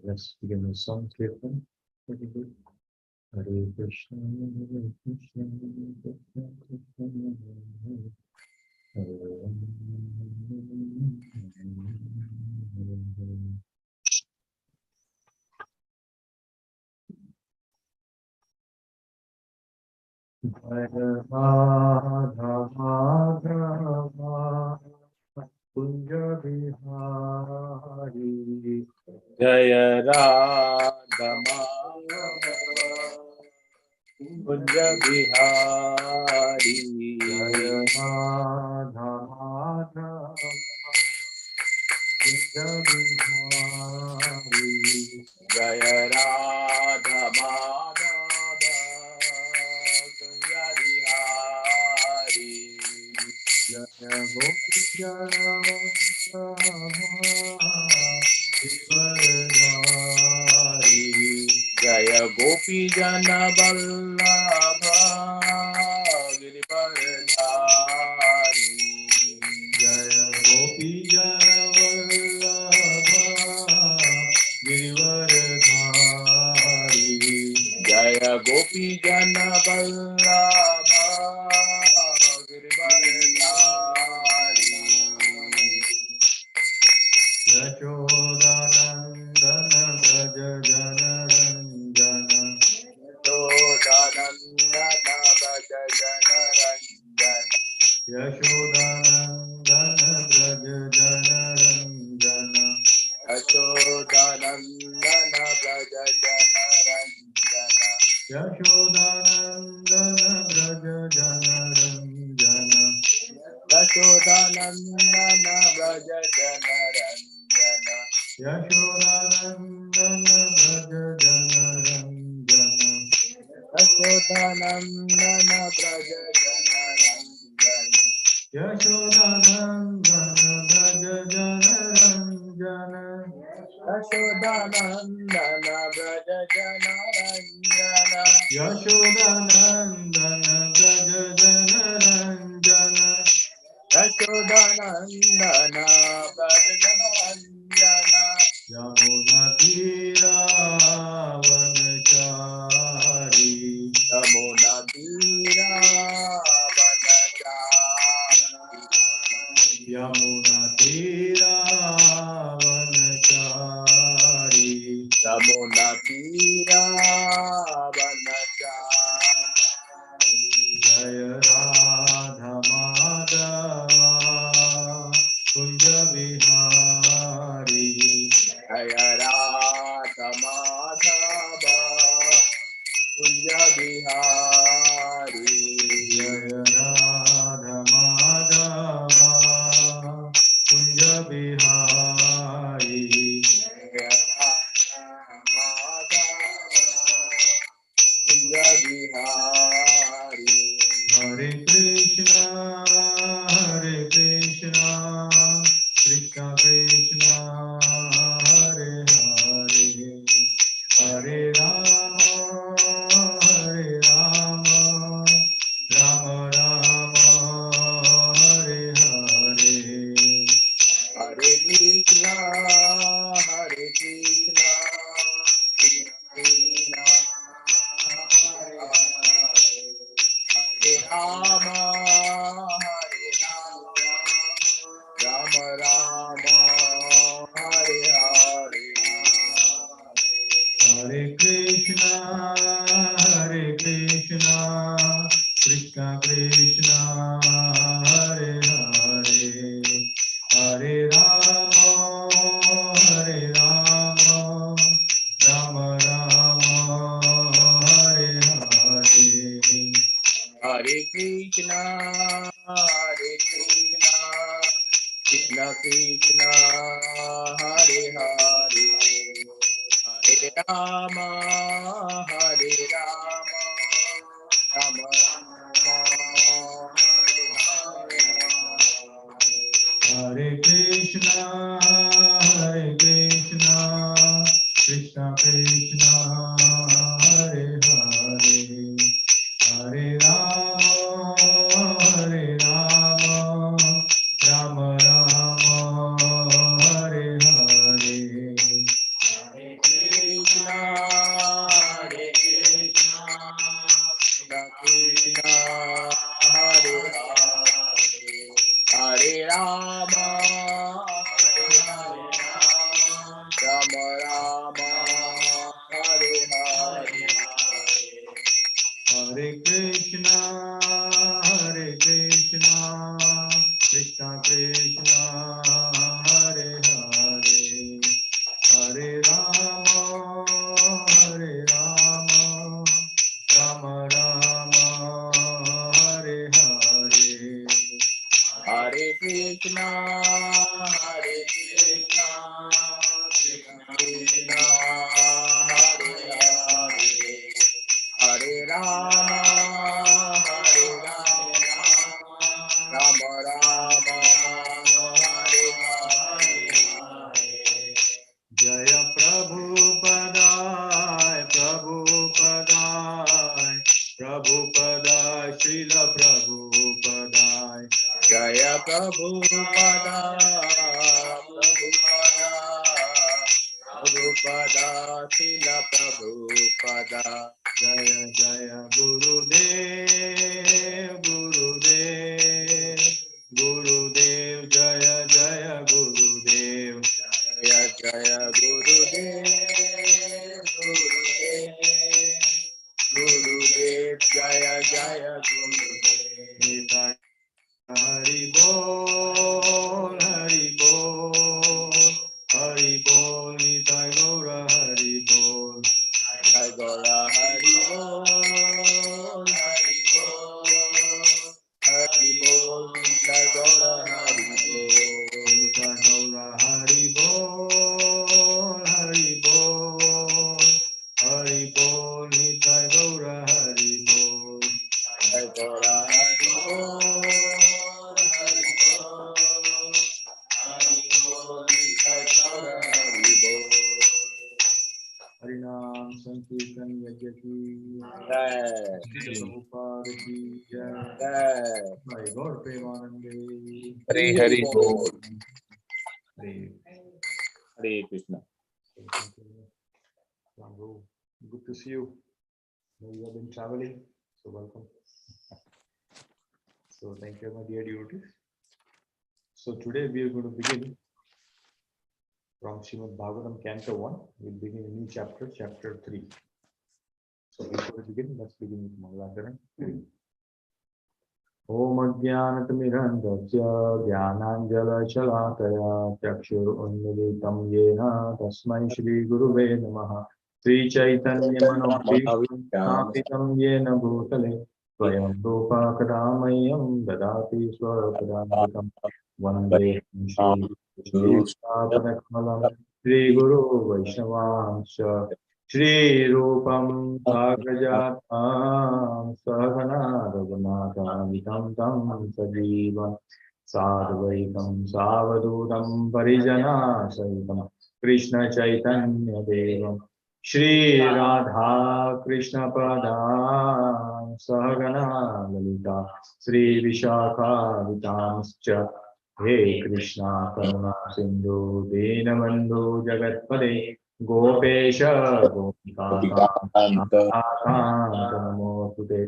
Let's begin the song Kirtan. Very good. Hare Krishna, Hare Krishna, Krishna Krishna, Hare Hare Madhava Madhava Kunja Bihari Jaya Radha Madhava Kunja Bihari Jaya Radha Madhava Kunja Bihari Jaya Radha Madhava Kunja Bihari Jaya Gopi Jaya Jaya Gopi Jana Vallabha Girivardhari Jaya Gopi Jana Vallabha Girivardhari Jaya Gopi Jana Vallabha Girivardhari Yashodanandana Braja Janaranjana Yashodanandana Braja Janaranjana Yashodanandana Braja Janaranjana Yashodanandana Braja Janaranjana Yashodanandana Braja Janaranjana Yashodanandana Braja Janaranjana Yashodanandana Braja Janaranjana Yashodanandana Braja Janaranjana Yashodanandana Braja Janaranjana Yashodanandana Braja Janaranjana Yashodanandana Braja Janaranjana Yashodanandana Braja Janaranjana Yamuna Tira Vanachari Yamuna Tira Vanachari Yamuna Tira Vanachari Yamuna Tira Vanachari Jaya Radha Madhava Kunja Bihari Jaya Radha Madhava Kunja Bihari Jaya Radha Madhava Kunja Bihari Jaya Radha Madhava Kunja Bihari Hare Krishna Krishna Krishna Hare Hare Hare Rama Rama Rama Hare Hare Hare Krishna Krishna Krishna Hare Rama Rama Rama Hare Hare Hare Krishna Krishna Krishna Hare Hare Hare Rama Rama Rama Hare Hare Hare Krishna Krishna Krishna Hare Hare Hare Rama Rama Rama Hare Hare Hare Krishna Krishna Krishna Hare Hare Hare Rama Rama Rama Hare Hare Krishna, Krishna Krishna, Hare Hare, Hare Rama, Hare Rama, Rama Rama, Hare Hare, Hare Krishna, Hare Krishna, Krishna Krishna, Hare Hare, Hare Rama, Hare Rama, Rama Rama, Hare Hare. Jaya Prabhupada, Prabhupada, Prabhupada, Srila Prabhupada, Jaya Prabhupada, Prabhupada, Prabhupada, Srila Prabhupada. Jaya Jaya Gurudev, Gurudev, Gurudev, Jaya Jaya Gurudev, Jaya Jaya Gurudev, Gurudev, Gurudev, Jaya Jaya Gurudev. Nita Hari Bol, Hari Bol, Hari Bol, Nita Gaura Hari Bol. Jai Gaura Hari Bol, Hari Bol, Hari Bol, Jai Gaura Hari Bol. Nita Gaura Hari Bol, Hari Bol, Hari Bol, Nita Gaura Hari Bol. Jai Gaura Hari Bol, Hari Bol, Hari Bol, Jai Gaura Hari Bol. Harinam Sankirtan Yajna ki Jai, Prabhupada ki jai. Jai, My God, Premanande. Hari Hari Bol. Hare. Hare Krishna. Thank you. Prabhu, good to see you. Know you have been traveling, so welcome. So thank you, my dear devotees. So today we are going to begin from Srimad Bhagavatam, Canto 1. We'll begin a new chapter, chapter 3. So before we begin, let's begin with Mangalacharan. Om Ajnanatimirandasya Jnananjalachalakaya Chakshurunmilitam Yena Tasmai Shri Guruve Namaha Sri Chaitanya Manoਭીષ્ટಂ स्थापितं येन भूतले स्वयं रूपा कदामह्यं ददाति स्वपदामृतं वन्दे श्रीकृष्णपदकमलं श्रीगुरो वैष्णवांश्च श्रीरूपं साग्रजातां सहगना रघुनाथान्वितं तं सजीवं साद्वैतं सावधूतं परिजनासहितं कृष्णचैतन्यदेवं श्रीराधा कृष्णपदां सहगना ललिता श्रीविशाखावितांश्च हे कृष्णा करुणा सिन्धु दीनबन्धु जगत्पदे गोपेश गोपिकान्त नमोस्तुते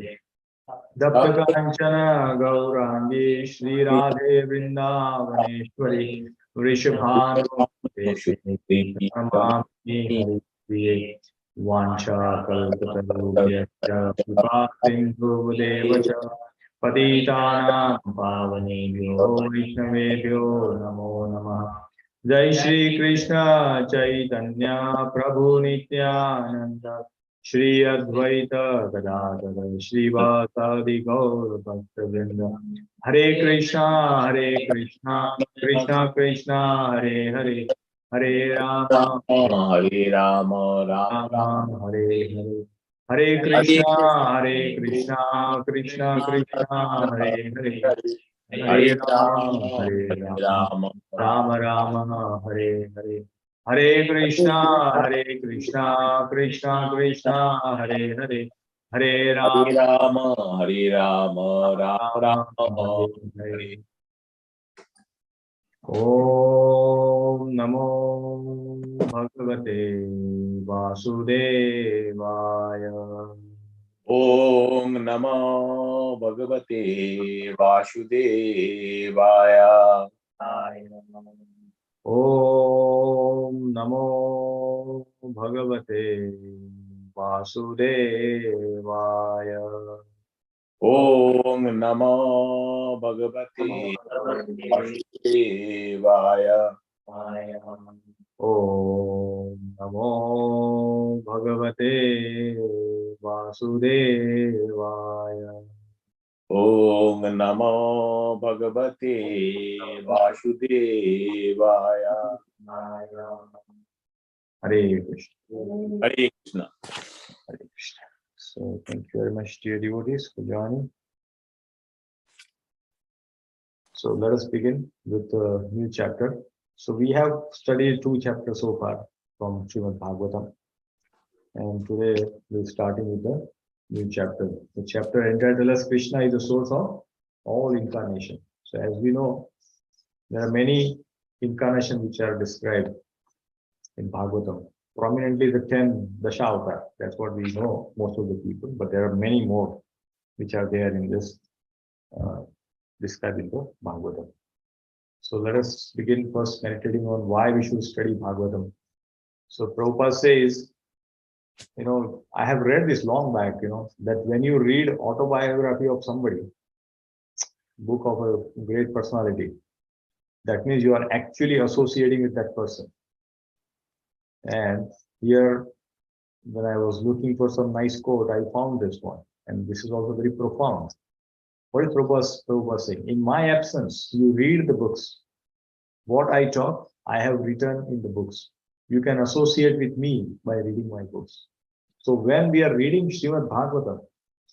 दत्तकाञ्चन गौराङ्गी श्रीराधे वृन्दावनेश्वरी वृषभानुसुते नमामि हरिप्रिये वाञ्छाकल्पतरुभ्यश्च कृपासिन्धुदेव च पतितानां पावनेभ्यो वैष्णवेभ्यो नमो नमः। जय श्री कृष्ण चैतन्य प्रभु नित्यानंद श्री अद्वैत गदाधर श्रीवासादि गौर भक्तवृंद हरे Krishna Krishna Krishna Hare Hare Hare Ram Hare Rama, Rama Ram Rama, Hare Hare Hare Krishna Krishna Krishna Hare Hare Hare Hare Ram Rama, Hare Ram Rama, Ram Rama Ram Hare Hare Hare Krishna Krishna Krishna Hare Hare Hare Ram Hare Rama, Rama Ram Rama, Hare Hare Hare ओम नमो भगवते वासुदेवाय Om Namo Bhagavate Vasudevaya. ओम नमो भगवते वासुदेवाय Om Namo Bhagavate Vasudevaya. Om Namo Bhagavate Vasudevaya. Om Namo Bhagavate Vasudevaya. Hare Krishna. Hare Krishna. Hare Krishna. So thank you very much, dear devotees, for joining. So let us begin with a new chapter. So we have studied 2 chapters so far from Srimad Bhagavatam. And today we're starting with the new chapter. The chapter entitled as Krishna is the source of all incarnation. So as we know, there are many incarnations which are described in Bhagavatam. Prominently the 10 Dashavatara. That's what we know, most of the people. But there are many more which are there in this described in the Bhagavatam. So let us begin first meditating on why we should study Bhagavatam. So Prabhupada says, I have read this long back, that when you read autobiography of somebody, book of a great personality, that means you are actually associating with that person. And here, when I was looking for some nice quote, I found this one. And this is also very profound. What is Prabhupada saying? In my absence, you read the books. What I talk, I have written in the books. You can associate with me by reading my books. So when we are reading Srimad Bhagavatam,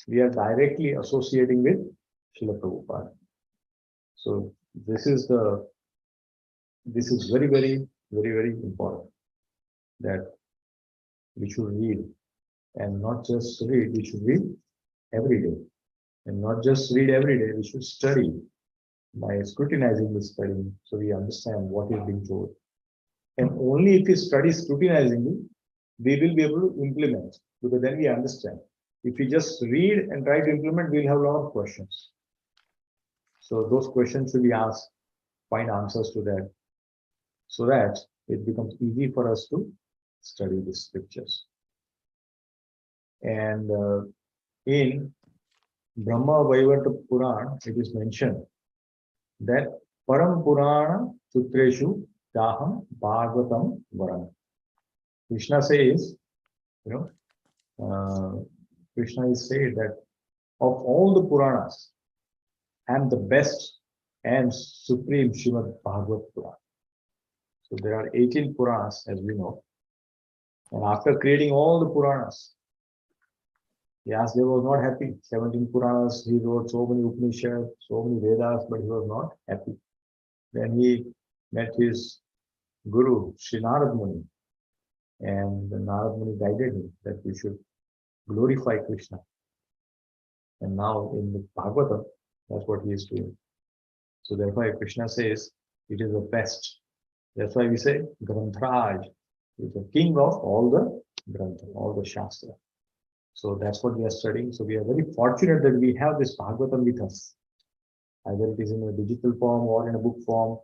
we are directly associating with Srila Prabhupada. So this is very, very, very, very important that we should read, and not just read, we should read every day. And not just read every day, we should study by scrutinizing the study so we understand what is being told. And only if we study scrutinizingly, we will be able to implement, because then we understand. If we just read and try to implement, we'll have a lot of questions. So those questions should be asked, find answers to that, so that it becomes easy for us to study the scriptures. And in Brahma Vaivata Puran, it is mentioned that Param Purana Sutreshu Daham Bhagavatam Varam. Krishna says, Krishna is saying that of all the Puranas, I am the best and supreme Srimad Bhagavad Puran. So there are 18 Puranas, as we know. And after creating all the Puranas, Vyasdeva was not happy. 17 Puranas, he wrote so many Upanishads, so many Vedas, but he was not happy. Then he met his guru, Sri Narad Muni, and the Narad Muni guided him that we should glorify Krishna. And now in the Bhagavatam, that's what he is doing. So therefore Krishna says it is the best. That's why we say Granthraj is the king of all the Grantha, all the Shastra. So that's what we are studying. So we are very fortunate that we have this Bhagavatam with us. Either it is in a digital form or in a book form.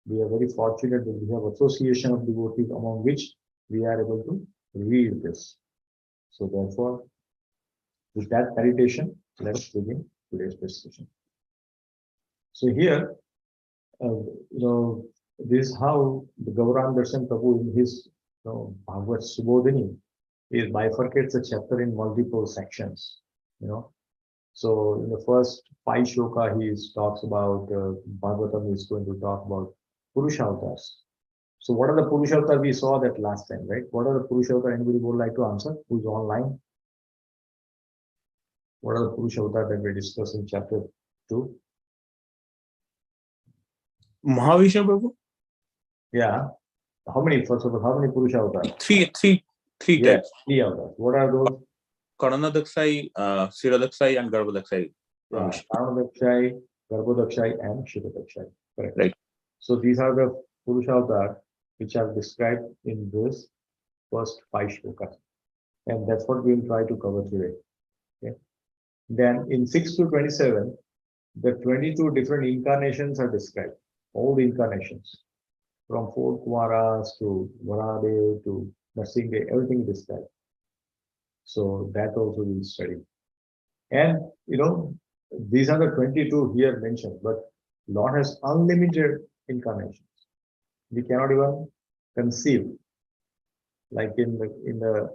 We are very fortunate that we have association of devotees among which we are able to read this. So therefore, with that meditation, let us begin today's discussion. So here, this is how the Gauranga Darshan Prabhu in his Bhagavad Subodhini is bifurcates the chapter in multiple sections. So in the first 5 shloka, he talks about Bhagavatam is going to talk about Purushavatars. So what are the Purushavatars? We saw that last time, right? What are the Purushavatars? Anybody would like to answer? Who's online? What are the Purushavatars that we discussed in chapter 2? Mahavishnu Prabhu? Yeah. How many, first of all, how many Purushavatars? Three Yeah, types. 3 avatars. What are those? Karanadaksai, Shiradakshai, and Garbhadaksai. Yeah, Karanadakshay, Garbhodakshai, and Shiradakshay. Correct. Right. So these are the Purushavatars which are described in this first 5 shlokas. And that's what we will try to cover today. Okay. Then in 6 to 27, the 22 different incarnations are described. All the incarnations. From 4 Kumaras to Varadev to Narsinghe, everything is described. So that also we will study. And these are the 22 here mentioned, but Lord has unlimited incarnations. We cannot even conceive. Like in the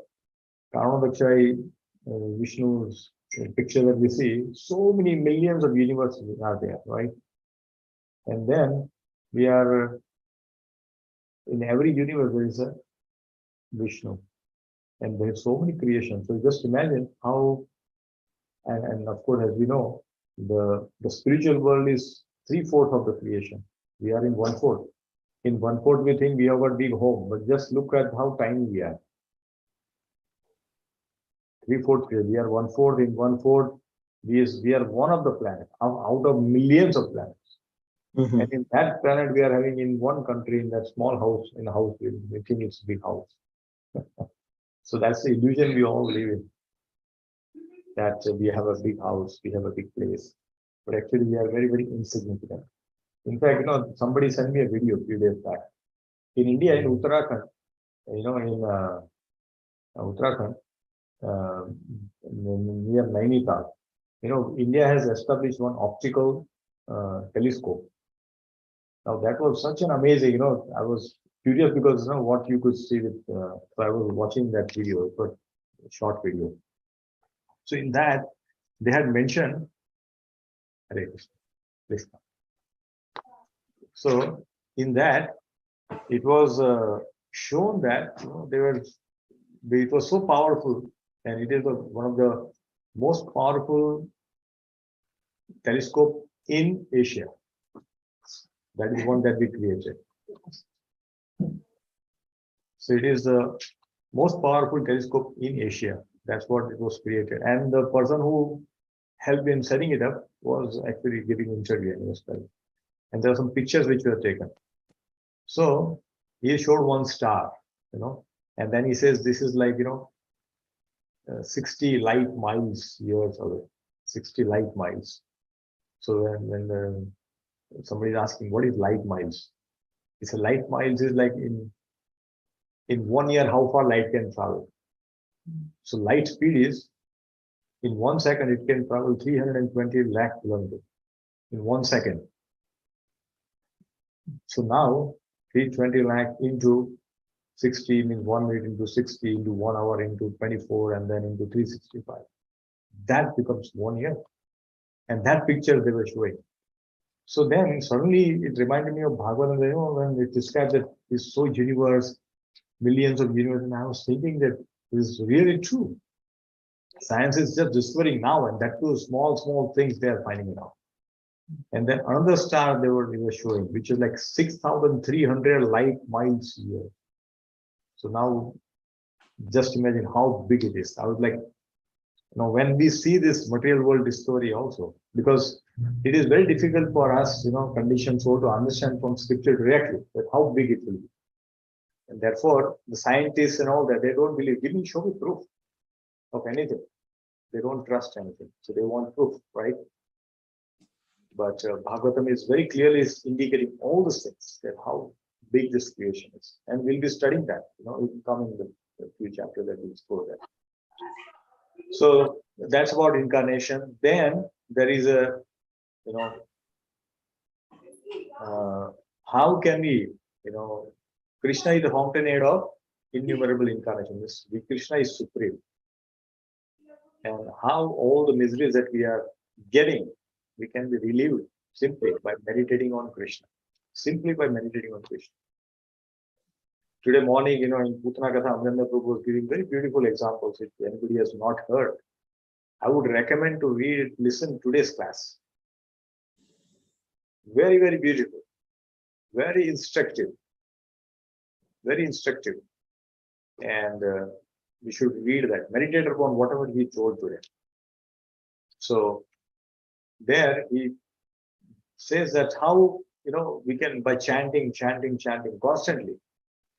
Canto Vishnu's picture that we see, so many millions of universes are there, right? And then we are in every universe there is a Vishnu, and there's so many creations. So just imagine how, and of course, as we know, the spiritual world is 3/4 of the creation. We are in 1/4. In 1/4, we think we have a big home, but just look at how tiny we are. 3/4 creation. We are 1/4. In 1/4, we are one of the planets out of millions of planets. Mhm. And in that planet, we are having in one country, in that small house, in a house, we think it's a big house. So that's the illusion we all live in. That we have a big house, we have a big place. But actually, we are very, very insignificant. In fact, somebody sent me a video a few days back. In India, in Uttarakhand, in Uttarakhand, near Nainital, India has established one optical telescope. Now that was such an amazing, I was curious because what you could see with. So I was watching that video, but short video. So in that, they had mentioned. Hare Krishna, please come. So in that, it was shown that it was so powerful, and it is one of the most powerful telescope in Asia. That is one that we created. So it is the most powerful telescope in Asia. That's what it was created. And the person who helped in setting it up was actually giving an interview in Australia. And there are some pictures which were taken. So he showed one star, and then he says this is like 60 light miles years away, 60 light miles. So when somebody is asking what is light miles, he said light miles is like in 1 year how far light can travel. So light speed is in 1 second it can travel 320 lakh kilometers in 1 second. So now 320 lakh into 60 means 1 minute into 60 into 1 hour into 24 and then into 365. That becomes 1 year. And that picture they were showing. So then suddenly it reminded me of Bhagavatam, when it describes that this so universe, millions of universe, and I was thinking that this is really true. Science is just discovering now, and that too small things they are finding it out. And then another star they were showing, which is like 6,300 light miles a year. So now just imagine how big it is. I was like, when we see this material world discovery also, because it is very difficult for us, conditioned soul to understand from scripture directly that how big it will be. And therefore, the scientists and all that, they don't believe, show me proof of anything. They don't trust anything. So they want proof, right? But Bhagavatam is very clearly indicating all the things, that how big this creation is. And we'll be studying that. It will come in the few chapters that we'll explore that. So that's about incarnation. Then there is a, how can we, Krishna is the fountainhead of innumerable incarnations. Krishna is supreme. And how all the miseries that we are getting, we can be relieved simply by meditating on Krishna. Simply by meditating on Krishna. Today morning, in Putana Katha, Amranda Prabhu was giving very beautiful examples. If anybody has not heard, I would recommend to listen today's class. Very, very beautiful. Very instructive. Very instructive. And we should read that. Meditate upon whatever he told today. So there he says that how, we can, by chanting constantly,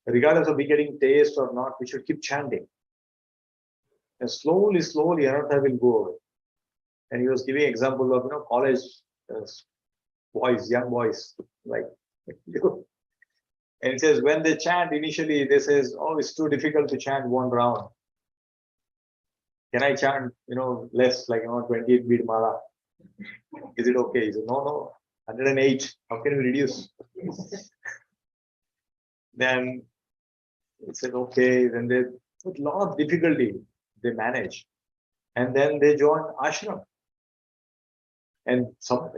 regardless of we getting taste or not, we should keep chanting. And slowly, anartha will go away. And he was giving example of, college boys, young boys, like, and it says when they chant initially, they says, oh, it's too difficult to chant one round. can I chant, less, like, 28 bead mala? Is it okay? He said, no, 108. How can we reduce? Then he said, okay. Then they, with a lot of difficulty, they manage. And then they join ashram. And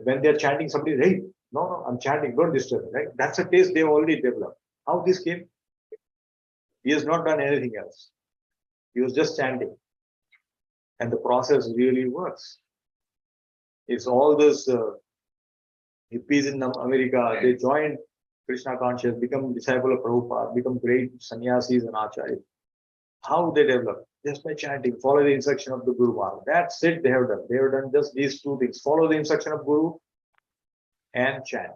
when they're chanting, somebody, hey, no, I'm chanting, don't disturb me, right? That's a taste they've already developed. How this came? He has not done anything else. He was just chanting. And the process really works. It's all those hippies in America, they joined Krishna conscious, become disciple of Prabhupada, become great sannyasis and acharyas. How they develop? Just by chanting, follow the instruction of the Guru Maharaj. That's it they have done. They have done just these two things. Follow the instruction of Guru and chant.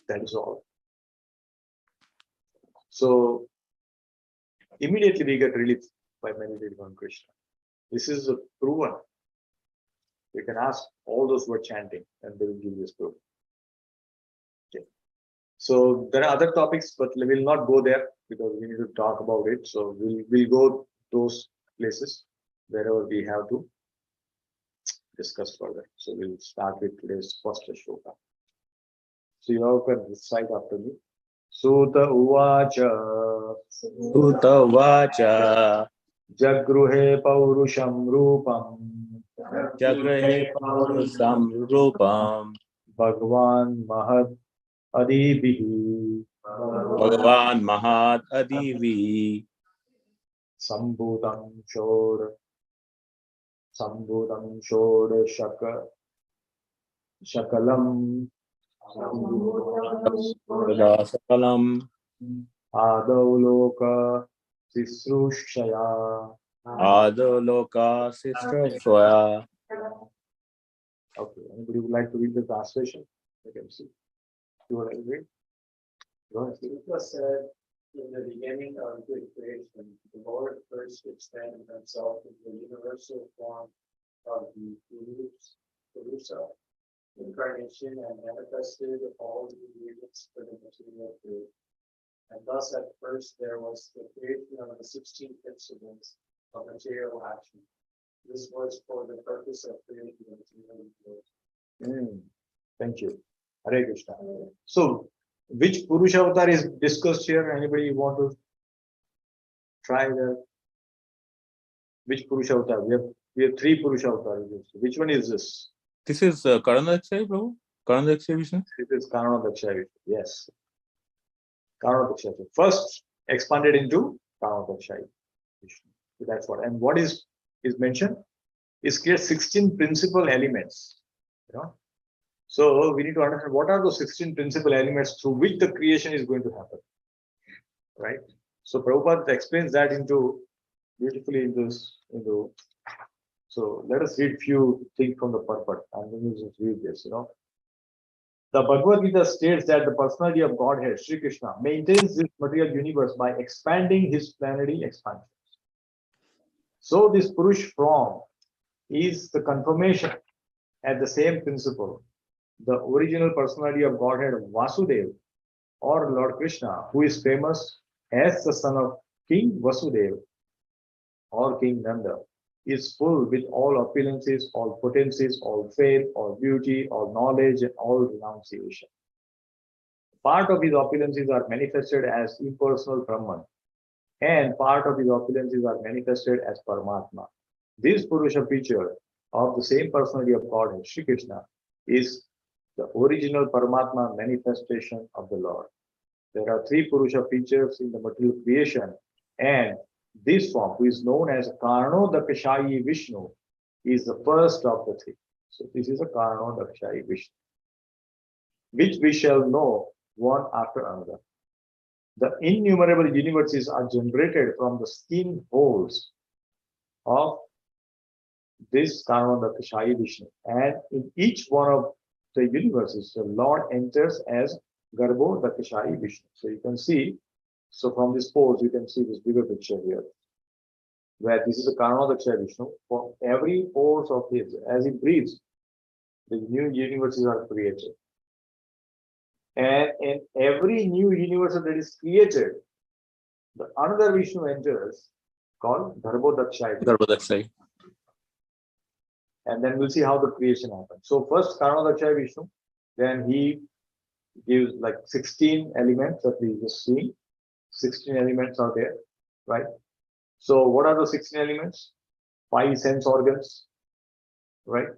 That is all. So immediately we get relief by meditating on Krishna. This is a proven. You can ask all those who are chanting and they will give this proof. Okay. So there are other topics, but we will not go there because we need to talk about it. So we'll go those places wherever we have to discuss further. So we'll start with today's first shloka. So you all can recite after me. Sutta uvacha. Sutta vacha. Jagruhe paurusham rupam. Jagrehe paurusam rupam. Bhagwan Mahat Adibihi. Bhagavan Mahat Adivi. Sambhutam Shod Shakalam Sakalam. Adau Loka Sisrushaya. Adoloka sister Soya. Okay, anybody would like to read the translation? I can see. You want to read? Go ahead. It was said in the beginning of good creation, the Lord first expanded himself in the universal form of the Purusa incarnation and manifested all the ingredients for the material food. And thus at first there was the creation of the 16 principles of material action. This was for the purpose of creating the material world. Thank you. Hare Krishna. So, which Purusha avatar is discussed here? Anybody want to try that? Which Purusha avatar? We have three Purusha avatars. Which one is this? This is Karanakshay, Prabhu? Karanakshay Vishnu? This is Karnadaksha. Yes. Karnadaksha. First expanded into Karnadaksha. So that's what. And what is mentioned is clear 16 principal elements. So we need to understand what are those 16 principal elements through which the creation is going to happen. Right? So Prabhupada explains that beautifully in this. So let us read few things from the purport and then we just read this. The Bhagavad Gita states that the personality of Godhead, Sri Krishna, maintains this material universe by expanding his plenary expansions. So this Purush form is the confirmation at the same principle. The original personality of Godhead, Vasudeva, or Lord Krishna, who is famous as the son of King Vasudeva or King Nanda, is full with all opulences, all potencies, all faith, all beauty, all knowledge, and all renunciation. Part of his opulences are manifested as impersonal Brahman, and part of his opulences are manifested as Paramatma. This Purusha feature of the same personality of God, Sri Krishna, is the original Paramatma manifestation of the Lord. There are three Purusha features in the material creation, and this form, who is known as Karnodakashayi Vishnu, is the first of the three. So this is a Karnodakashayi Vishnu, which we shall know one after another. The innumerable universes are generated from the skin holes of this Karnodakashayi Vishnu, and in each one of the universes, the Lord enters as Garbo Dakashayi Vishnu. So you can see, so from this pose, you can see this bigger picture here, where this is the Karnodakashayi Vishnu. For every pose of his, as he breathes, the new universes are created. And in every new universe that is created, the another Vishnu enters called Garbhodakshaya. Garbhodakshaya. And then we'll see how the creation happens. So first Karanodakshaya Vishnu, then he gives like 16 elements that we just seen. 16 elements are there, right? So what are the 16 elements? 5 sense organs, right?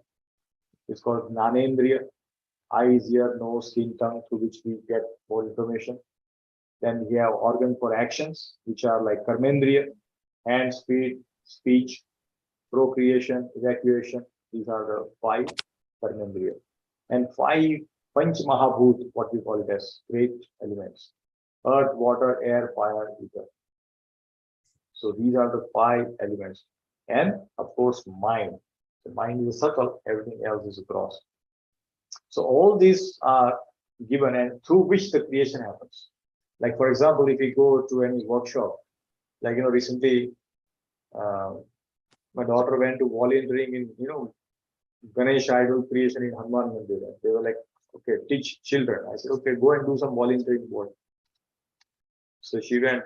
It's called Nanendriya, eyes, ear, nose, skin, tongue, through which we get more information. Then we have organ for actions, which are like Karmendriya, hands, feet, speech, procreation, evacuation. These are the 5 Karmendriya. And 5 Panch Mahabhut, what we call it as great elements: earth, water, air, fire, ether. So these are the 5 elements. And of course, mind. The mind is a circle, everything else is a cross. So all these are given, and through which the creation happens. Like for example, if you go to any workshop, like recently my daughter went to volunteering in Ganesh idol creation in Hanuman Mandir. They were like, okay, teach children. I said, okay, go and do some volunteering work. So she went,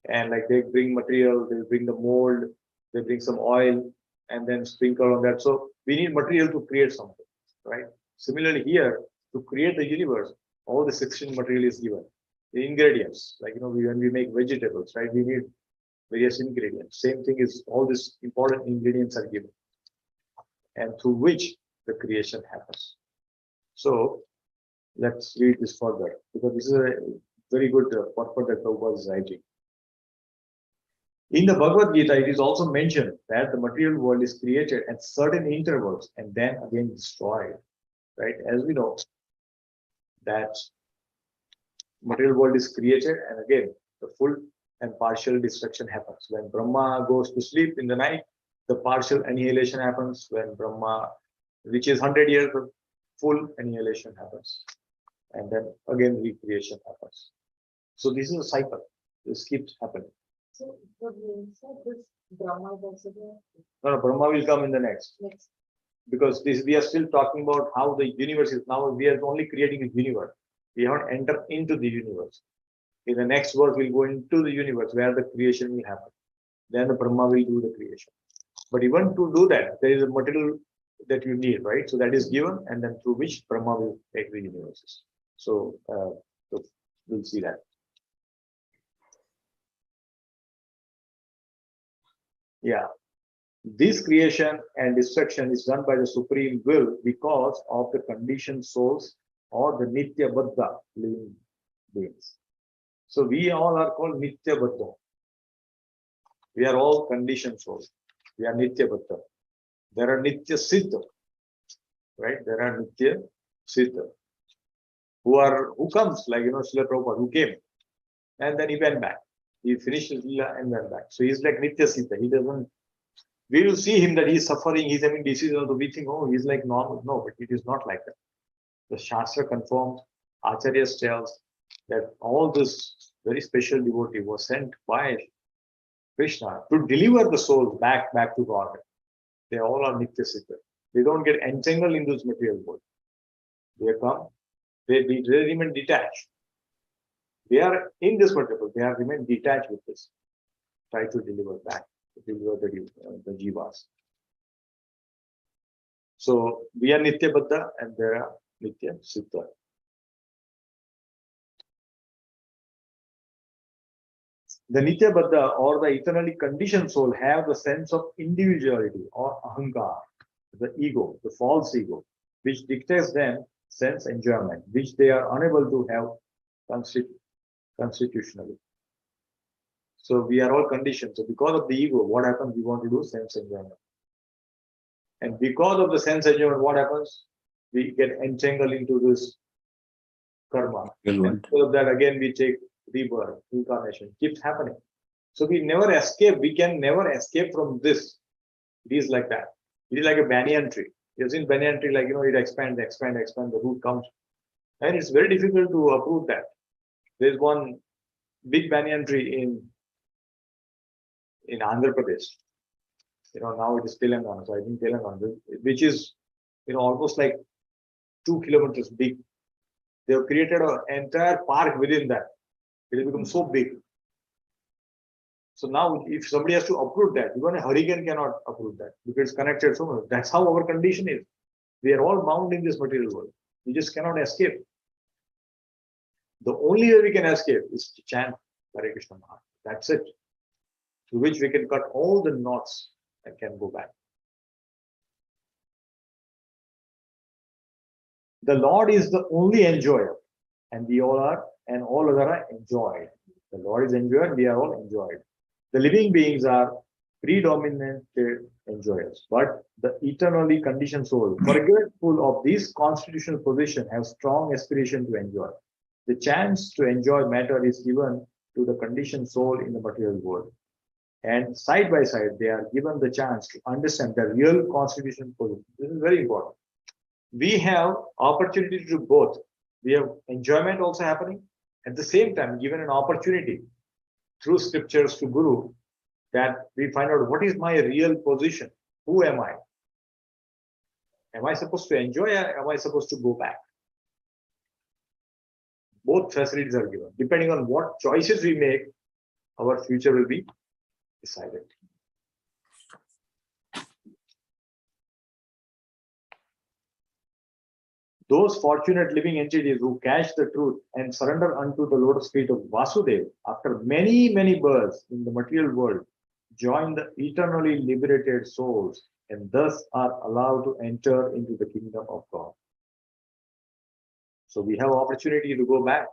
and like they bring material, they bring the mold, they bring some oil, and then sprinkle on that. So we need material to create something, right? Similarly here, to create the universe, all the 16 material is given. The ingredients, like when we make vegetables, right? We need various ingredients. Same thing is, all these important ingredients are given, and through which the creation happens. So let's read this further, because this is a very good purport that Prabhupada is writing. In the Bhagavad Gita, it is also mentioned that the material world is created at certain intervals and then again destroyed, right? As we know that material world is created, and again the full and partial destruction happens. When Brahma goes to sleep in the night, the partial annihilation happens. When Brahma reaches 100 years, the full annihilation happens. And then again recreation happens. So this is a cycle. This keeps happening. So, what you said, this Brahma is also there? No, Brahma will come in the next. Because we are still talking about how the universe is. Now we are only creating a universe. We haven't entered into the universe. In the next verse, we'll go into the universe where the creation will happen. Then the Brahma will do the creation. But even to do that, there is a material that you need, right? So that is given, and then through which Brahma will make the universes. So we'll see that. Yeah. This creation and destruction is done by the supreme will because of the conditioned souls or the Nitya Baddha living beings. So we all are called Nitya Baddha. We are all conditioned souls. We are Nitya Baddha. There are Nitya Siddha, right? There are Nitya Siddha who comes, like Srila Prabhupada, who came and then he went back. He finished his lila and went back. So he's like Nitya Siddha. He doesn't. We will see him that he's suffering, he's having disease, also we think, oh, he's like normal. No, but it is not like that. The Shastra confirms, Acharya tells that all this very special devotee was sent by Krishna to deliver the souls back to God. They all are Nitya Siddha. They don't get entangled in this material world. They come, they remain detached. They are in this material, they have remained detached with this. Try to deliver back, to deliver the jivas. So we are Nitya Baddha and they are Nitya Siddha. The Nitya Baddha or the eternally conditioned soul have the sense of individuality or ahankar, the ego, the false ego, which dictates them sense enjoyment, which they are unable to have constitutionally. So we are all conditioned. So because of the ego, what happens? We want to do sense enjoyment. And because of the sense enjoyment, what happens? We get entangled into this karma. And because of that, again, we take rebirth, incarnation, keeps happening. So we never escape. We can never escape from this. It is like that. It is like a banyan tree. You've seen banyan tree, like, it expands, the root comes. And it's very difficult to uproot that. There's one big banyan tree in Andhra Pradesh. Now it is Telangana. So I think Telangana, which is, almost like 2 kilometers big. They have created an entire park within that. It has become so big. So now if somebody has to uproot that, even a hurricane cannot uproot that because it's connected so much. That's how our condition is. We are all bound in this material world. We just cannot escape. The only way we can escape is to chant Hare Krishna Maha. That's it. Through which we can cut all the knots and can go back. The Lord is the only enjoyer, and we all are, and all other are enjoyed. The Lord is enjoyed, we are all enjoyed. The living beings are predominant enjoyers, but the eternally conditioned soul, forgetful of this constitutional position, have strong aspiration to enjoy. The chance to enjoy matter is given to the conditioned soul in the material world. And side by side, they are given the chance to understand the real constitutional position. This is very important. We have opportunity to do both. We have enjoyment also happening. At the same time, given an opportunity through scriptures to Guru, that we find out what is my real position. Who am I? Am I supposed to enjoy or am I supposed to go back? Both facilities are given. Depending on what choices we make, our future will be decided. Those fortunate living entities who catch the truth and surrender unto the lotus feet of Vasudeva after many, many births in the material world, join the eternally liberated souls and thus are allowed to enter into the kingdom of God. So we have opportunity to go back.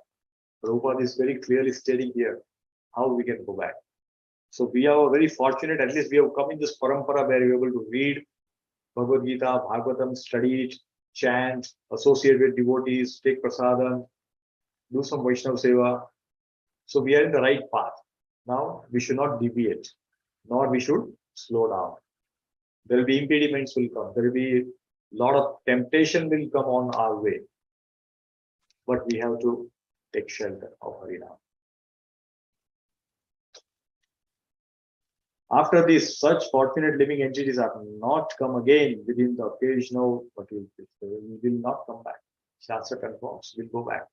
Prabhupada is very clearly stating here how we can go back. So we are very fortunate, at least we have come in this parampara where we are able to read Bhagavad Gita, Bhagavatam, study it, chant, associate with devotees, take prasadam, do some Vaishnava seva. So we are in the right path. Now we should not deviate, nor we should slow down. There will be impediments will come. There will be a lot of temptation will come on our way. But we have to take shelter of Harinam. After this, such fortunate living entities are not come again within the occasional material phase. They will not come back. Shastra confirms, will go back.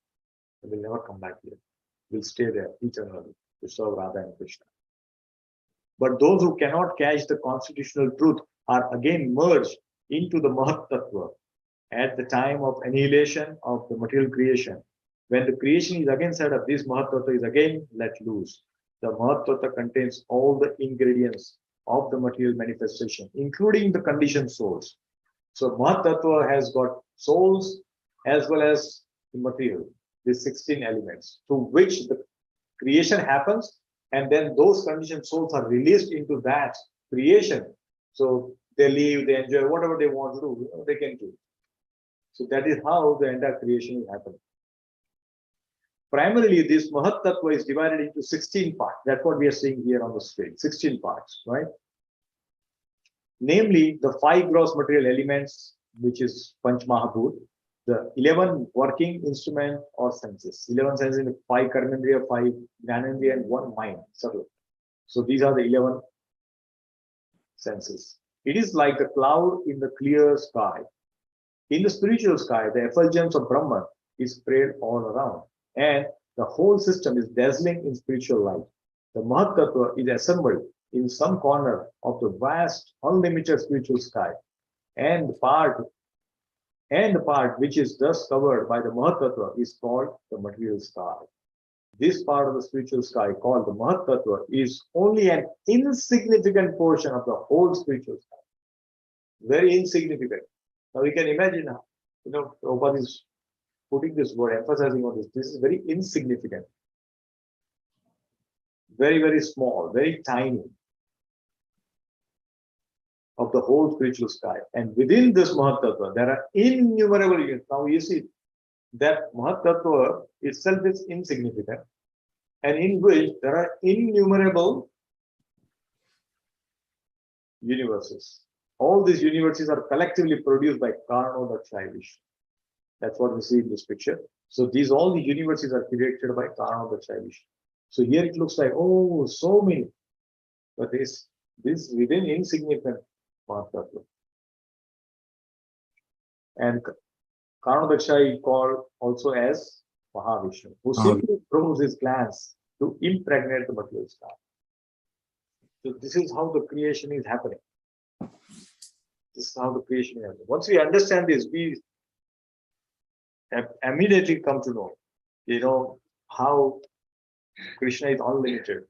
They will never come back here. Will stay there eternally to serve Radha and Krishna. But those who cannot catch the constitutional truth are again merged into the Mahat Tattva at the time of annihilation of the material creation. When the creation is again set up, this Mahat Tattva is again let loose. The Mahat Tattva contains all the ingredients of the material manifestation, including the conditioned souls. So Mahat Tattva has got souls as well as the material, these 16 elements, through which the creation happens, and then those conditioned souls are released into that creation. So they live, they enjoy whatever they want to do, they can do. So that is how the entire creation is happening. Primarily, this Mahat Tattva is divided into 16 parts. That's what we are seeing here on the screen, 16 parts, right? Namely, the 5 gross material elements, which is Panch Mahabhut, the 11 working instrument or senses, 11 senses, 5 Karmendriya, 5 Jnanendriya, and 1 mind, subtle. So these are the 11 senses. It is like a cloud in the clear sky. In the spiritual sky, the effulgence of Brahman is spread all around, and the whole system is dazzling in spiritual light. The Mahat Tattva is assembled in some corner of the vast, unlimited spiritual sky, and the part which is thus covered by the Mahat Tattva is called the material sky. This part of the spiritual sky called the Mahat Tattva is only an insignificant portion of the whole spiritual sky. Very insignificant. Now we can imagine, Prabhupada is putting this word, emphasizing on this. This is very insignificant. Very, very small, very tiny of the whole spiritual sky. And within this Mahat Tattva, there are innumerable units. Now you see that Mahat Tattva itself is insignificant, and in which there are innumerable universes. All these universes are collectively produced by Karno Daksha Vishnu. That's what we see in this picture. So all the universes are created by Karno Daksha Vishnu. So here it looks like, oh, so many. But this within insignificant Mahat Tattva. And Karno Daksha is called also as Mahavishnu, who simply throws his glance to impregnate the material sky. So this is how the creation is happening. This is how the creation is happening. Once we understand this, we immediately come to know, how Krishna is unlimited.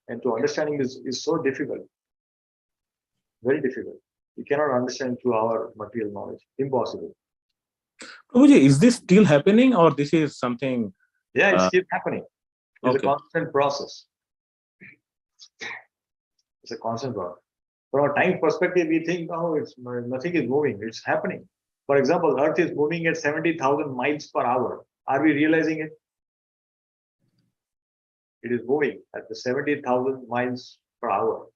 And to understanding this is so difficult, very difficult. We cannot understand through our material knowledge. Impossible. Prabhuji, is this still happening or this is something? Yeah, it's still happening. It's Okay. a constant process. It's a constant process. From a time perspective, we think, oh, it's nothing is moving. It's happening. For example, Earth is moving at 70,000 miles per hour. Are we realizing it? It is moving at the 70,000 miles per hour.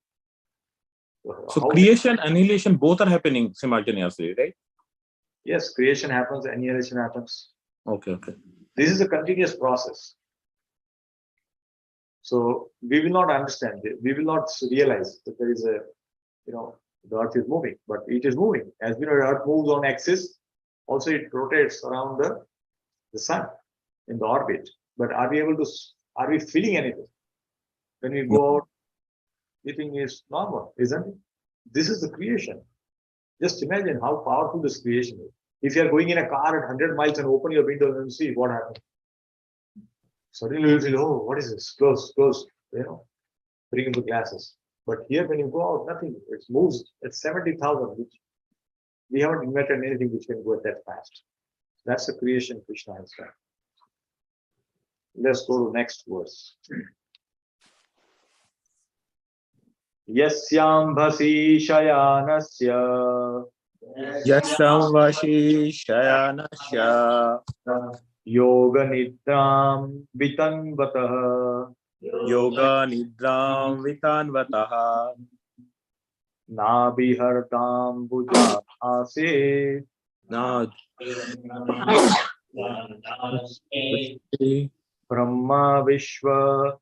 So How- creation, annihilation, both are happening simultaneously, right? Yes, creation happens, annihilation happens. Okay. This is a continuous process. So we will not understand it. We will not realize that there is the Earth is moving, but it is moving. As we know, the Earth moves on axis. Also, it rotates around the sun in the orbit. But are we feeling anything? When we go out, everything is normal, isn't it? This is the creation. Just imagine how powerful this creation is. If you are going in a car at 100 miles and open your windows and see what happens, suddenly you feel, oh, what is this? Close, bring in the glasses. But here, when you go out, nothing. It moves at 70,000, which we haven't invented anything which can go at that fast. That's the creation Krishna has done. Let's go to next verse. Yasyambhasi shayanasya Yashamvashi shayanasya yoga nidram vitanvatah yoga nidram vitanvataha nabihartam bhuja ase na brahma vishva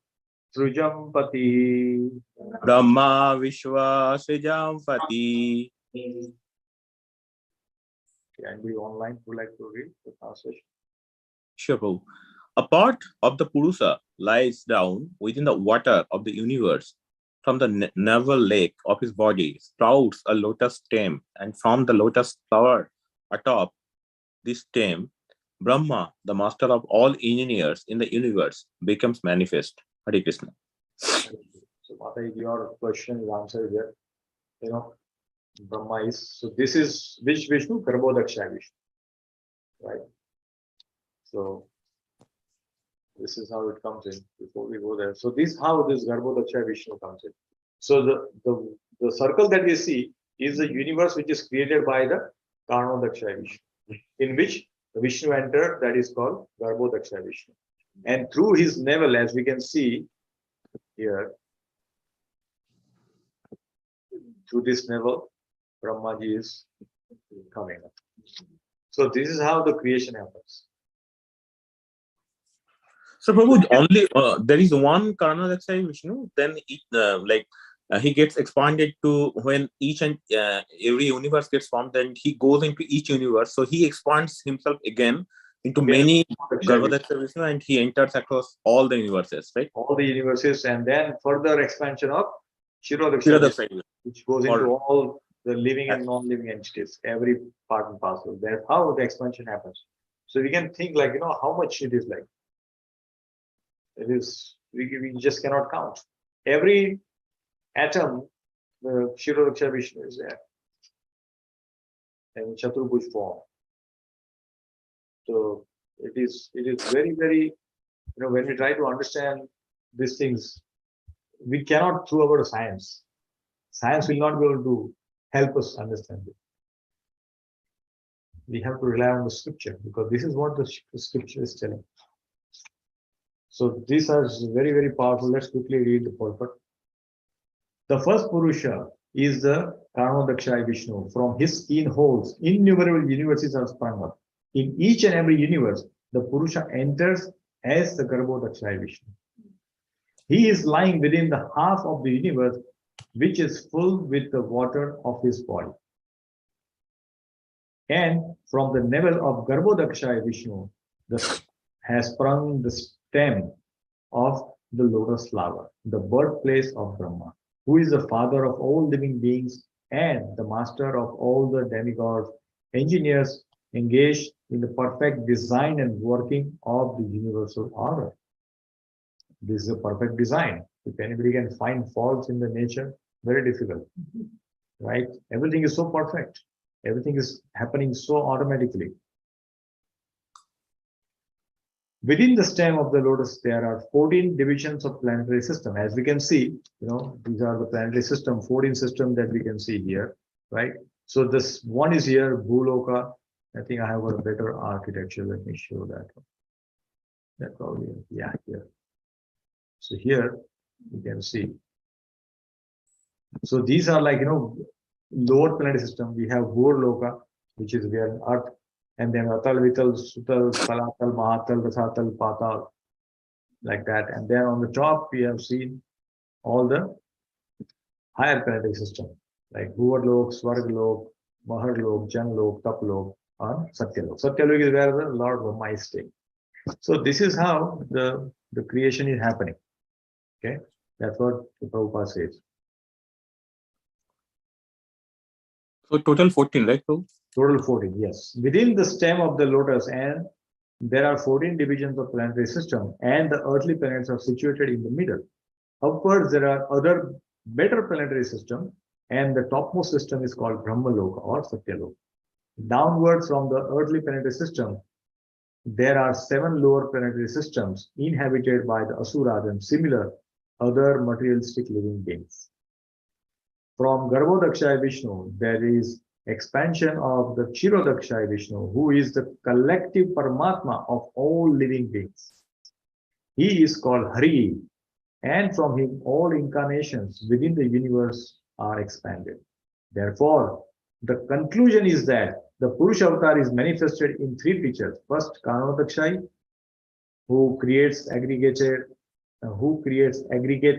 srujampati. Brahma Vishwa Srijampati. Anybody online would like to read the translation? Sure, Prabhu. A part of the Purusa lies down within the water of the universe. From the navel lake of his body sprouts a lotus stem, and from the lotus flower atop this stem, Brahma, the master of all engineers in the universe, becomes manifest. Hare Krishna. So, Mata, your question is answered here. Brahma is, so this is which Vishnu? Garbhodaksha Vishnu. Right? So, this is how it comes in before we go there. So, this is how this Garbhodaksha Vishnu comes in. So, the circle that we see is the universe which is created by the Karnodaksha Vishnu, in which Vishnu entered, that is called Garbhodaksha Vishnu. And through his navel, as we can see here, through this navel, Brahmaji is coming up. So this is how the creation happens. So, Prabhu, only there is one Karnadaksha Vishnu, then he gets expanded to when each and every universe gets formed, then he goes into each universe. So he expands himself again into many Garbhodaksha Vishnu and he enters across all the universes, right? All the universes, and then further expansion of Kshirodaksha Vishnu, which goes into all the living and non-living entities, every part and parcel. That's how the expansion happens. So we can think like, how much it is like. It is, we just cannot count. Every atom, the Kshirodaksha Vishnu is there in Chaturbhuj form. So it is very, very, when we try to understand these things, we cannot throw about science. Science will not be able to help us understand it. We have to rely on the scripture because this is what the scripture is telling. So these are very, very powerful. Let's quickly read the purport. The first Purusha is the Karnodaksha Vishnu. From his skin holes, innumerable universes are sprung up. In each and every universe, the Purusha enters as the Garbhodaksha Vishnu. He is lying within the half of the universe, which is full with the water of his body. And from the navel of Garbhodaksha Vishnu, has sprung the stem of the lotus flower, the birthplace of Brahma. who is the father of all living beings and the master of all the demigods, engineers engaged in the perfect design and working of the universal order. This is a perfect design. If anybody can find faults in the nature, very difficult, right? Everything is so perfect. Everything is happening so automatically. Within the stem of the lotus, there are 14 divisions of planetary system. As we can see, these are the planetary system, 14 system that we can see here, right? So this one is here, Bhuloka. I think I have a better architecture. Let me show that. That probably, yeah, here. So here you can see. So these are like, lower planetary system. We have Bhuloka, which is where Earth, and then Atal, Vital, Sutal, Salatal, Mahatal, Rasatal, Patal, like that. And then on the top, we have seen all the higher planetary system, like Bhuvalok, Svargalok, Maharlok, Janlok, Taplok, and Satyalok. Satyalok is where the Lord Brahma is staying. So this is how the creation is happening. Okay, that's what the Prabhupada says. So total 14, right, Prabhu? Total 14, yes. Within the stem of the lotus, and there are 14 divisions of planetary system, and the earthly planets are situated in the middle. Upwards, there are other better planetary system, and the topmost system is called Brahmaloka or Satyaloka. Downwards from the earthly planetary system, there are 7 lower planetary systems inhabited by the Asuras and similar other materialistic living beings. From Garbhodakshaya Vishnu, there is expansion of the Kshirodakshaya Vishnu, who is the collective Paramatma of all living beings. He is called Hari, and from him all incarnations within the universe are expanded. Therefore, the conclusion is that the Purusha avatar is manifested in 3 features. First, Kanodakshai, who creates aggregate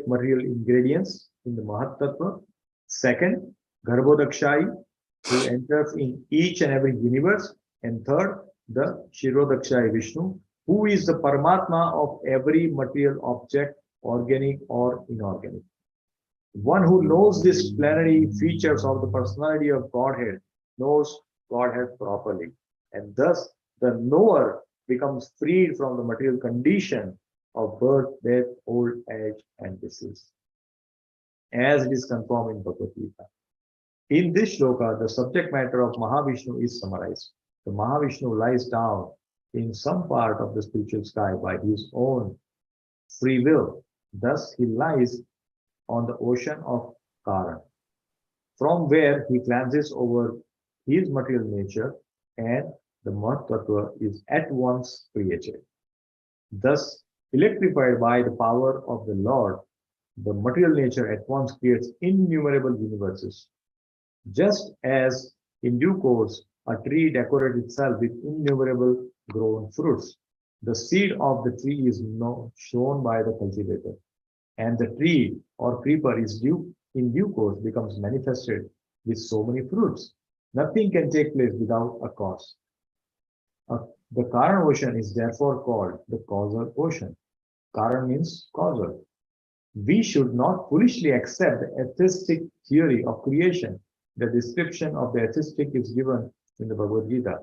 material ingredients in the Mahat Tattva. Second, Garbhodakshai, who enters in each and every universe. And third, the Kshirodakshai Vishnu, who is the Paramatma of every material object, organic or inorganic. One who knows these plenary features of the personality of Godhead knows Godhead properly. And thus, the knower becomes freed from the material condition of birth, death, old age, and disease, as it is confirmed in Bhagavad Gita. In this shloka, the subject matter of Mahavishnu is summarized. The Mahavishnu lies down in some part of the spiritual sky by his own free will. Thus, he lies on the ocean of Karan, from where he glances over his material nature, and the Mahat Tattva is at once created. Thus, electrified by the power of the Lord, the material nature at once creates innumerable universes. Just as in due course, a tree decorates itself with innumerable grown fruits, the seed of the tree is shown by the cultivator, and the tree or creeper is in due course becomes manifested with so many fruits. Nothing can take place without a cause. The Karan ocean is therefore called the causal ocean. Karan means causal. We should not foolishly accept the atheistic theory of creation. The description of the atheistic is given in the Bhagavad Gita.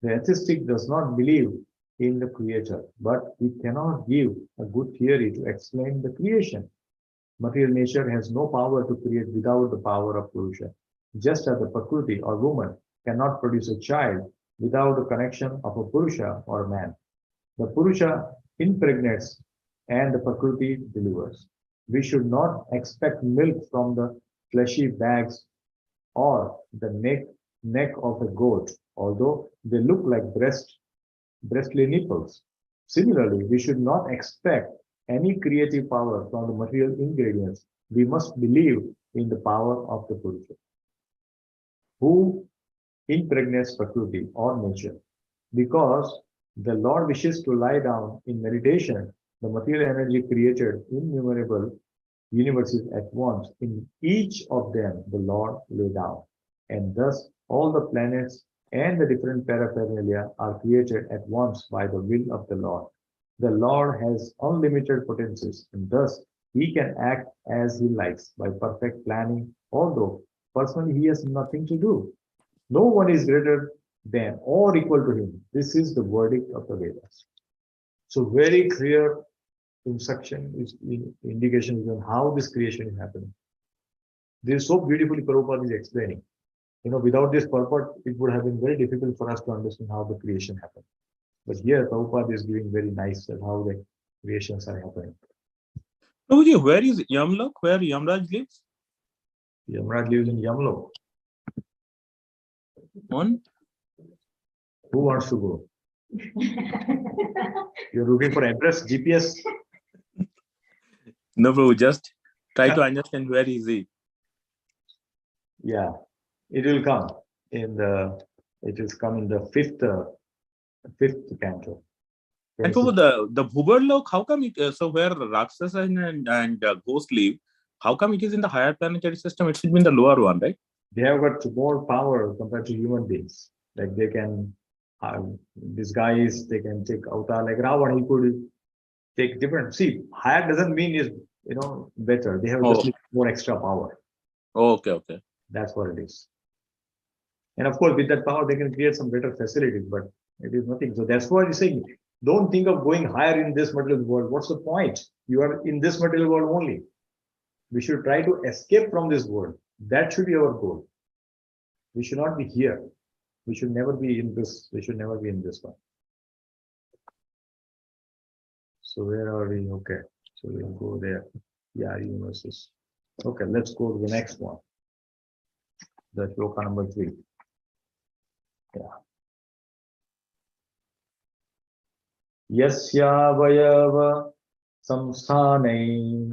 The atheistic does not believe in the creator, but he cannot give a good theory to explain the creation. Material nature has no power to create without the power of Purusha. Just as the Prakriti or woman cannot produce a child without the connection of a Purusha or a man. The Purusha impregnates and the Prakriti delivers. We should not expect milk from the fleshy bags or the neck of a goat, although they look like breastly nipples. Similarly, we should not expect any creative power from the material ingredients. We must believe in the power of the Purusha, who impregnates Prakriti or nature. Because the Lord wishes to lie down in meditation, the material energy created innumerable universes at once. In each of them, the Lord lay down. And thus, all the planets and the different paraphernalia are created at once by the will of the Lord. The Lord has unlimited potencies, and thus He can act as he likes by perfect planning, although personally he has nothing to do. No one is greater than or equal to him. This is the verdict of the Vedas. So very clear instruction is indication on how this creation is happening. This is so beautifully Prabhupada is explaining. Without this purport, it would have been very difficult for us to understand how the creation happened. But here, Prabhupada is giving very nice at how the creations are happening. Prabhuji, where is Yamlok? Where Yamraj lives? Yamraj lives in Yamlok. On? Who wants to go? You're looking for address, GPS? No, Prabhu, just try to understand where is he. Yeah, it will come in the. It will come in the fifth canto. And Prabhu, the Bhubarlok, how come it, so where Rakshasa and Ghost live, how come it is in the higher planetary system? It should be in the lower one, right? They have got more power compared to human beings. Like they can disguise, they can take avatar. Like Ravan, he could take different. See, higher doesn't mean is better. They have just more extra power. Okay. That's what it is. And of course, with that power, they can create some better facilities, but it is nothing. So that's why I'm saying, don't think of going higher in this material world. What's the point? You are in this material world only. We should try to escape from this world. That should be our goal. We should not be here. We should never be in this. We should never be in this one. So where are we? Okay. So we'll go there. Yeah, universes. Okay, let's go to the next one. The shloka number 3. Yeah. Yasya vayava samsthane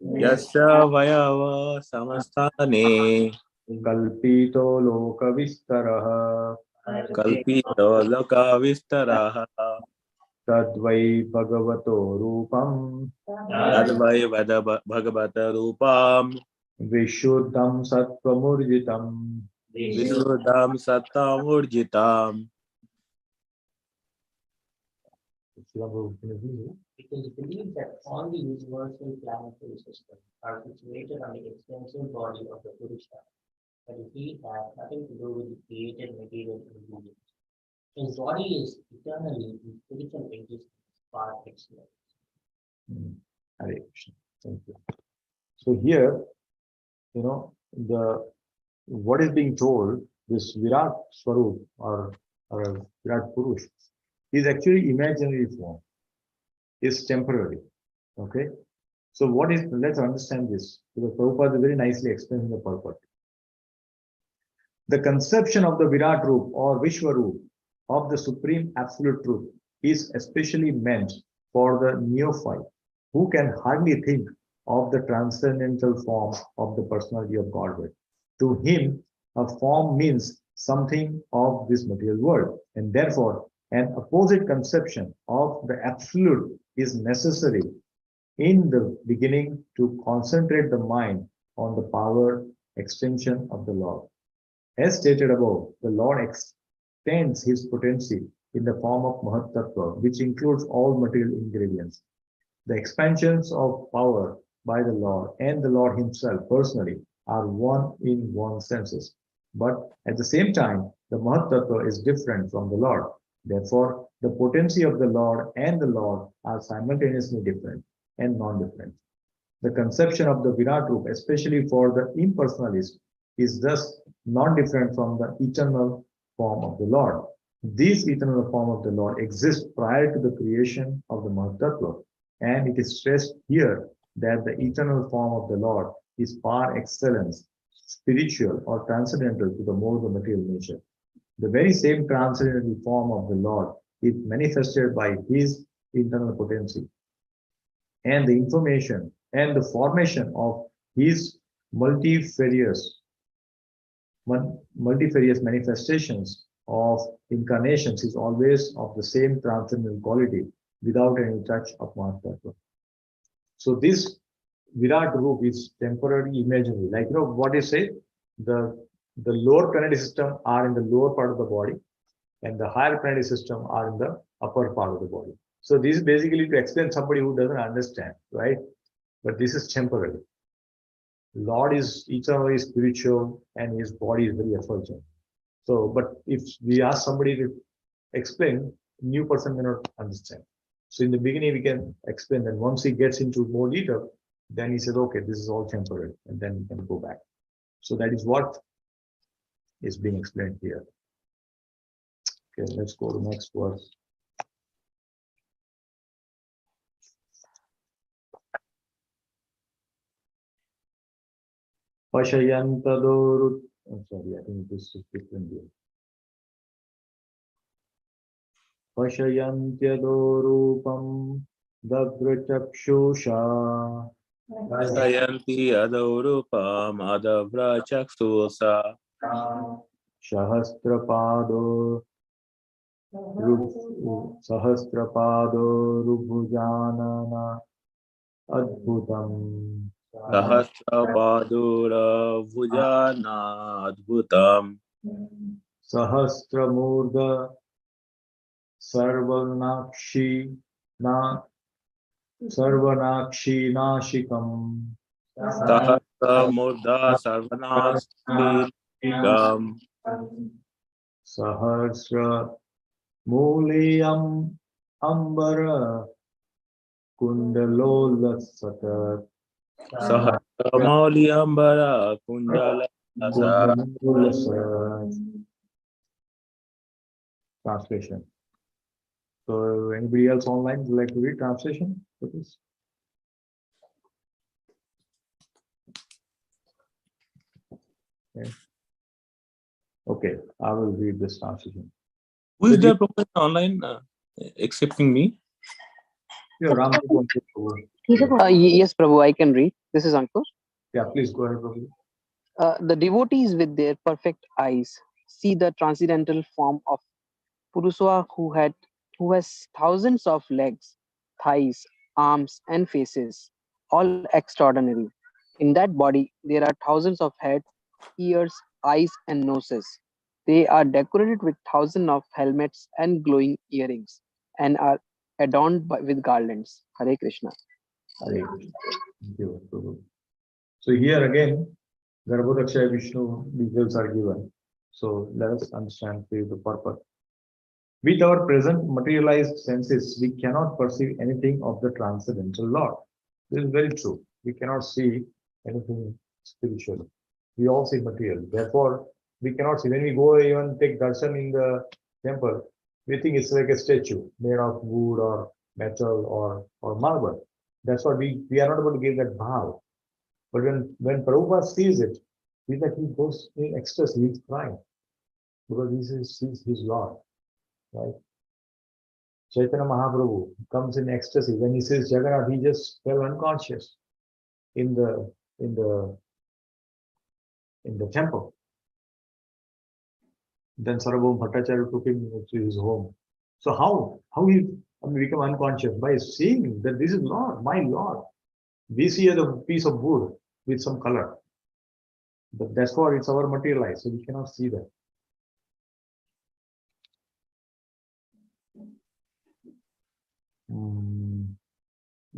Yasya Vayava Samastane kalpito loka vistaraha Kalpito Loka Vistaraha tadvai bhagavato rupam Tadvai Bhagavata Rupam vishuddham sattvamurjitam. Visuddham Sattam Urjitam. It is believed that all the universal planetary systems are situated on the extensive body of the Purusha, but he has nothing to do with the created material ingredients. His body is eternally in spiritual existence par excellence. Hare Krishna. Thank you. So here, what is being told, this Virat Swarup or Virat Purush is actually imaginary form, is temporary. Okay. So let's understand this, because Prabhupada very nicely explains the purport. The conception of the Virat Rup or Vishwarup of the Supreme Absolute Truth is especially meant for the neophyte who can hardly think of the transcendental form of the personality of Godhead. To him, a form means something of this material world, and therefore an opposite conception of the Absolute is necessary in the beginning to concentrate the mind on the power extension of the Lord. As stated above, the Lord extends his potency in the form of Mahat Tattva, which includes all material ingredients. The expansions of power by the Lord and the Lord himself personally are one in one senses. But at the same time, the Mahat Tattva is different from the Lord. Therefore, the potency of the Lord and the Lord are simultaneously different and non-different. The conception of the Virat Rup, especially for the impersonalist, is thus non-different from the eternal form of the Lord. This eternal form of the Lord exists prior to the creation of the Mahat Tattva, and it is stressed here that the eternal form of the Lord is par excellence, spiritual or transcendental to the more the material nature. The very same transcendental form of the Lord is manifested by his internal potency, and the information and the formation of his multifarious manifestations of incarnations is always of the same transcendental quality without any touch of Mahat Tattva. So this Virat Rup is temporary imaginary. Like what you say, the lower planetary system are in the lower part of the body, and the higher planetary system are in the upper part of the body. So this is basically to explain somebody who doesn't understand, right? but this is temporary. Lord is eternally spiritual and his body is very effulgent. So, but if we ask somebody to explain, new person may not understand. So in the beginning, we can explain that once he gets into more detail, then he says, okay, this is all temporary, and then we can go back. So that is what is being explained here. Okay, let's go to the next verse. Pashayantadoru. I'm sorry, I think this is different here. Pashayantyadorupam davrachakshusha Sayanti adorupam adavrachaksusa Sahasrapado Sahasrapado Rubhujanana Adbhutam Sahasrapadura Vujana Adbhutam Sahasramurda Sarvanakshi Sarvanakshi Nashikam Sahasramurdha Sarvanastikam Sahasra Muliyam Ambara Kundalola Satat Sahasramauliambara Kundala Kundalola Satat. Translation. So anybody else online would like to read translation for this? Okay, I will read this translation. Who is the prophet online accepting me? Yeah, Ram, Yes, Prabhu, I can read. This is Ankur. yeah, please go ahead, Prabhu. The devotees with their perfect eyes see the transcendental form of Purusha who has thousands of legs, thighs, arms, and faces, all extraordinary. In that body, there are thousands of heads, ears, eyes, and noses. They are decorated with thousands of helmets and glowing earrings, and are adorned with garlands. Hare Krishna. Hare Krishna. Thank you, Prabhu. So here again, Garbhodaksha Vishnu details are given. So let us understand the purpose. With our present materialized senses, we cannot perceive anything of the transcendental Lord. This is very true. We cannot see anything spiritual. We all see material. Therefore, we cannot see. When we go even take darshan in the temple, we think it's like a statue made of wood or metal or marble. That's what we are not able to give that bhav. But when Prabhupada sees it, he goes in ecstasy, he's crying. Because he sees his Lord. Right? Chaitanya Mahaprabhu comes in ecstasy. When he says Jagannath, he just fell unconscious in the temple. Then Sarvabhauma Bhattacharya took him to his home. So how he become unconscious? By seeing that this is Lord, my Lord. We see as a piece of wood with some color. But that's why it's our materialized, so we cannot see that.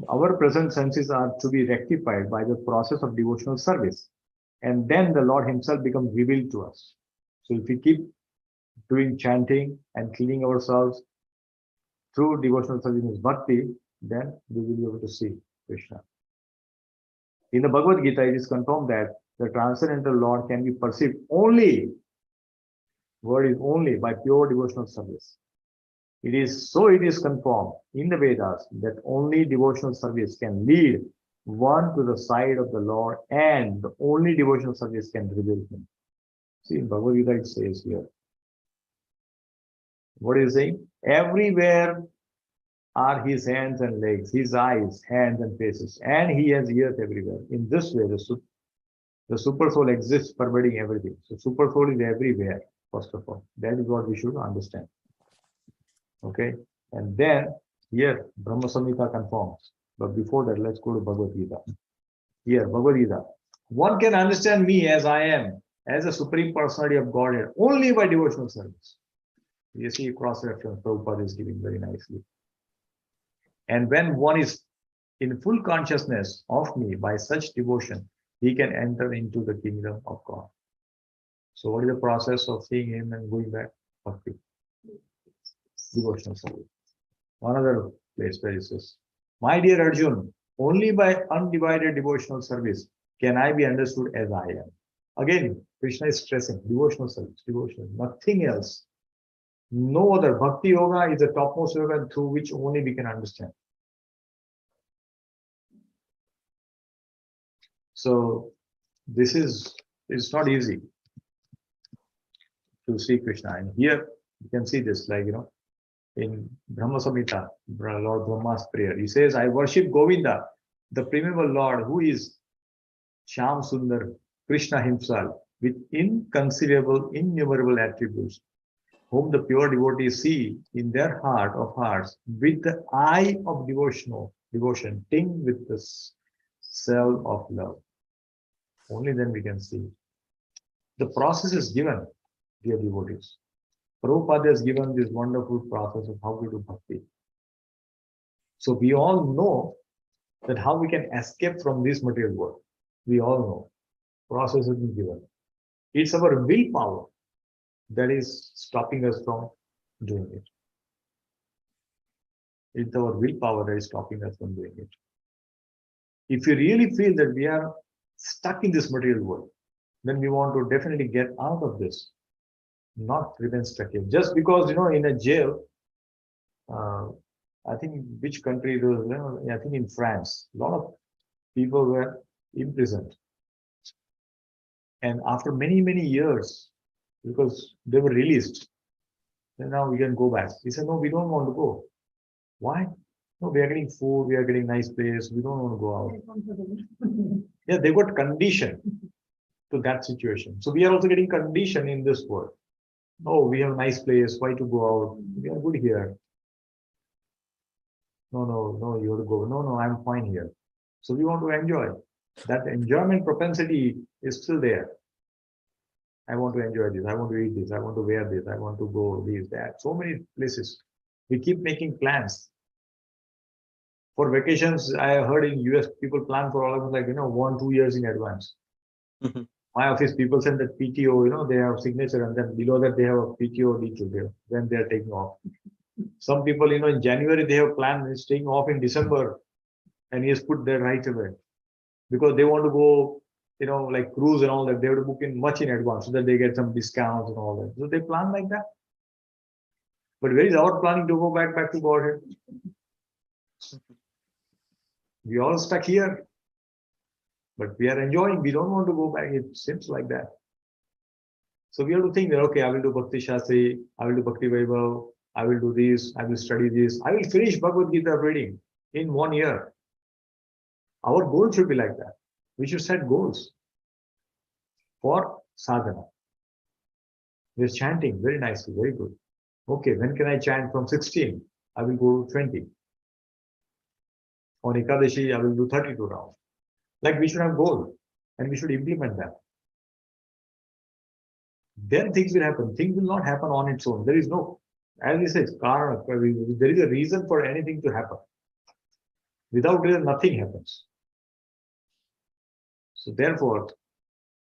Our present senses are to be rectified by the process of devotional service. And then the Lord himself becomes revealed to us. So if we keep doing chanting and cleaning ourselves through devotional service bhakti, then we will be able to see Krishna. In the Bhagavad Gita, it is confirmed that the transcendental Lord can be perceived only, word is only, by pure devotional service. It is confirmed in the Vedas that only devotional service can lead one to the side of the Lord, and the only devotional service can reveal him. See, in Bhagavad Gita it says here. What is it saying? Everywhere are his hands and legs, his eyes, hands and faces, and he has ears everywhere. In this way, the super soul exists pervading everything. So super soul is everywhere, first of all. That is what we should understand. Okay, and then here Brahma Samhita confirms. But before that, let's go to Bhagavad Gita. Here, Bhagavad Gita. One can understand me as I am, as a supreme personality of Godhead, only by devotional service. You see, cross-reference Prabhupada is giving very nicely. And when one is in full consciousness of me by such devotion, he can enter into the kingdom of God. So what is the process of seeing him and going back? Bhakti. Devotional service. One other place where it says, my dear Arjun, only by undivided devotional service can I be understood as I am. Again, Krishna is stressing devotional service, devotional, nothing else. No other. Bhakti yoga is the topmost yoga through which only we can understand. So this is, it's not easy to see Krishna. And here you can see this, like, in Brahma Samhita, Lord Brahma's prayer. He says, I worship Govinda, the primeval Lord, who is Shyam Sundar, Krishna himself, with inconceivable, innumerable attributes, whom the pure devotees see in their heart of hearts with the eye of devotion, tinged with the cell of love. Only then we can see. The process is given, dear devotees. Prabhupada has given this wonderful process of how we do bhakti. So we all know that how we can escape from this material world. We all know. Process has been given. It's our willpower that is stopping us from doing it. It's our willpower that is stopping us from doing it. If you really feel that we are stuck in this material world, then we want to definitely get out of this, not remain stuck here. Just because, in a jail, I think which country it was, I think in France, a lot of people were imprisoned. And after many, many years, because they were released, then now we can go back. He said, no, we don't want to go. Why? No, we are getting food, we are getting nice place, we don't want to go out. Yeah, they got conditioned to that situation. So we are also getting conditioned in this world. Oh, we have a nice place, why to go out? We are good here. No, you have to go. No, I'm fine here. So we want to enjoy. That enjoyment propensity is still there. I want to enjoy this, I want to eat this, I want to wear this, I want to go this, that. So many places. We keep making plans. For vacations, I heard in US, people plan for almost 1-2 years in advance. My office, people send that PTO, they have signature, and then below that they have a PTO detail there. Then they are taking off. Some people, in January, they have planned, is taking off in December, and he has put there right away. Because they want to go, like cruise and all that, they have to book in much in advance so that they get some discounts and all that. So they plan like that. But where is our planning to go back to Godhead? We all stuck here. But we are enjoying, we don't want to go back. It seems like that. So we have to think that, okay, I will do Bhakti Shastri, I will do Bhakti Vaibhav, I will do this, I will study this, I will finish Bhagavad Gita reading in 1 year. Our goal should be like that. We should set goals for sadhana. We're chanting very nicely, very good. Okay, when can I chant from 16? I will go to 20. On Ekadashi, I will do 32 rounds. Like we should have goals and we should implement that. Then things will happen. Things will not happen on its own. There is no, as he says, karana. There is a reason for anything to happen. Without reason, nothing happens. So therefore,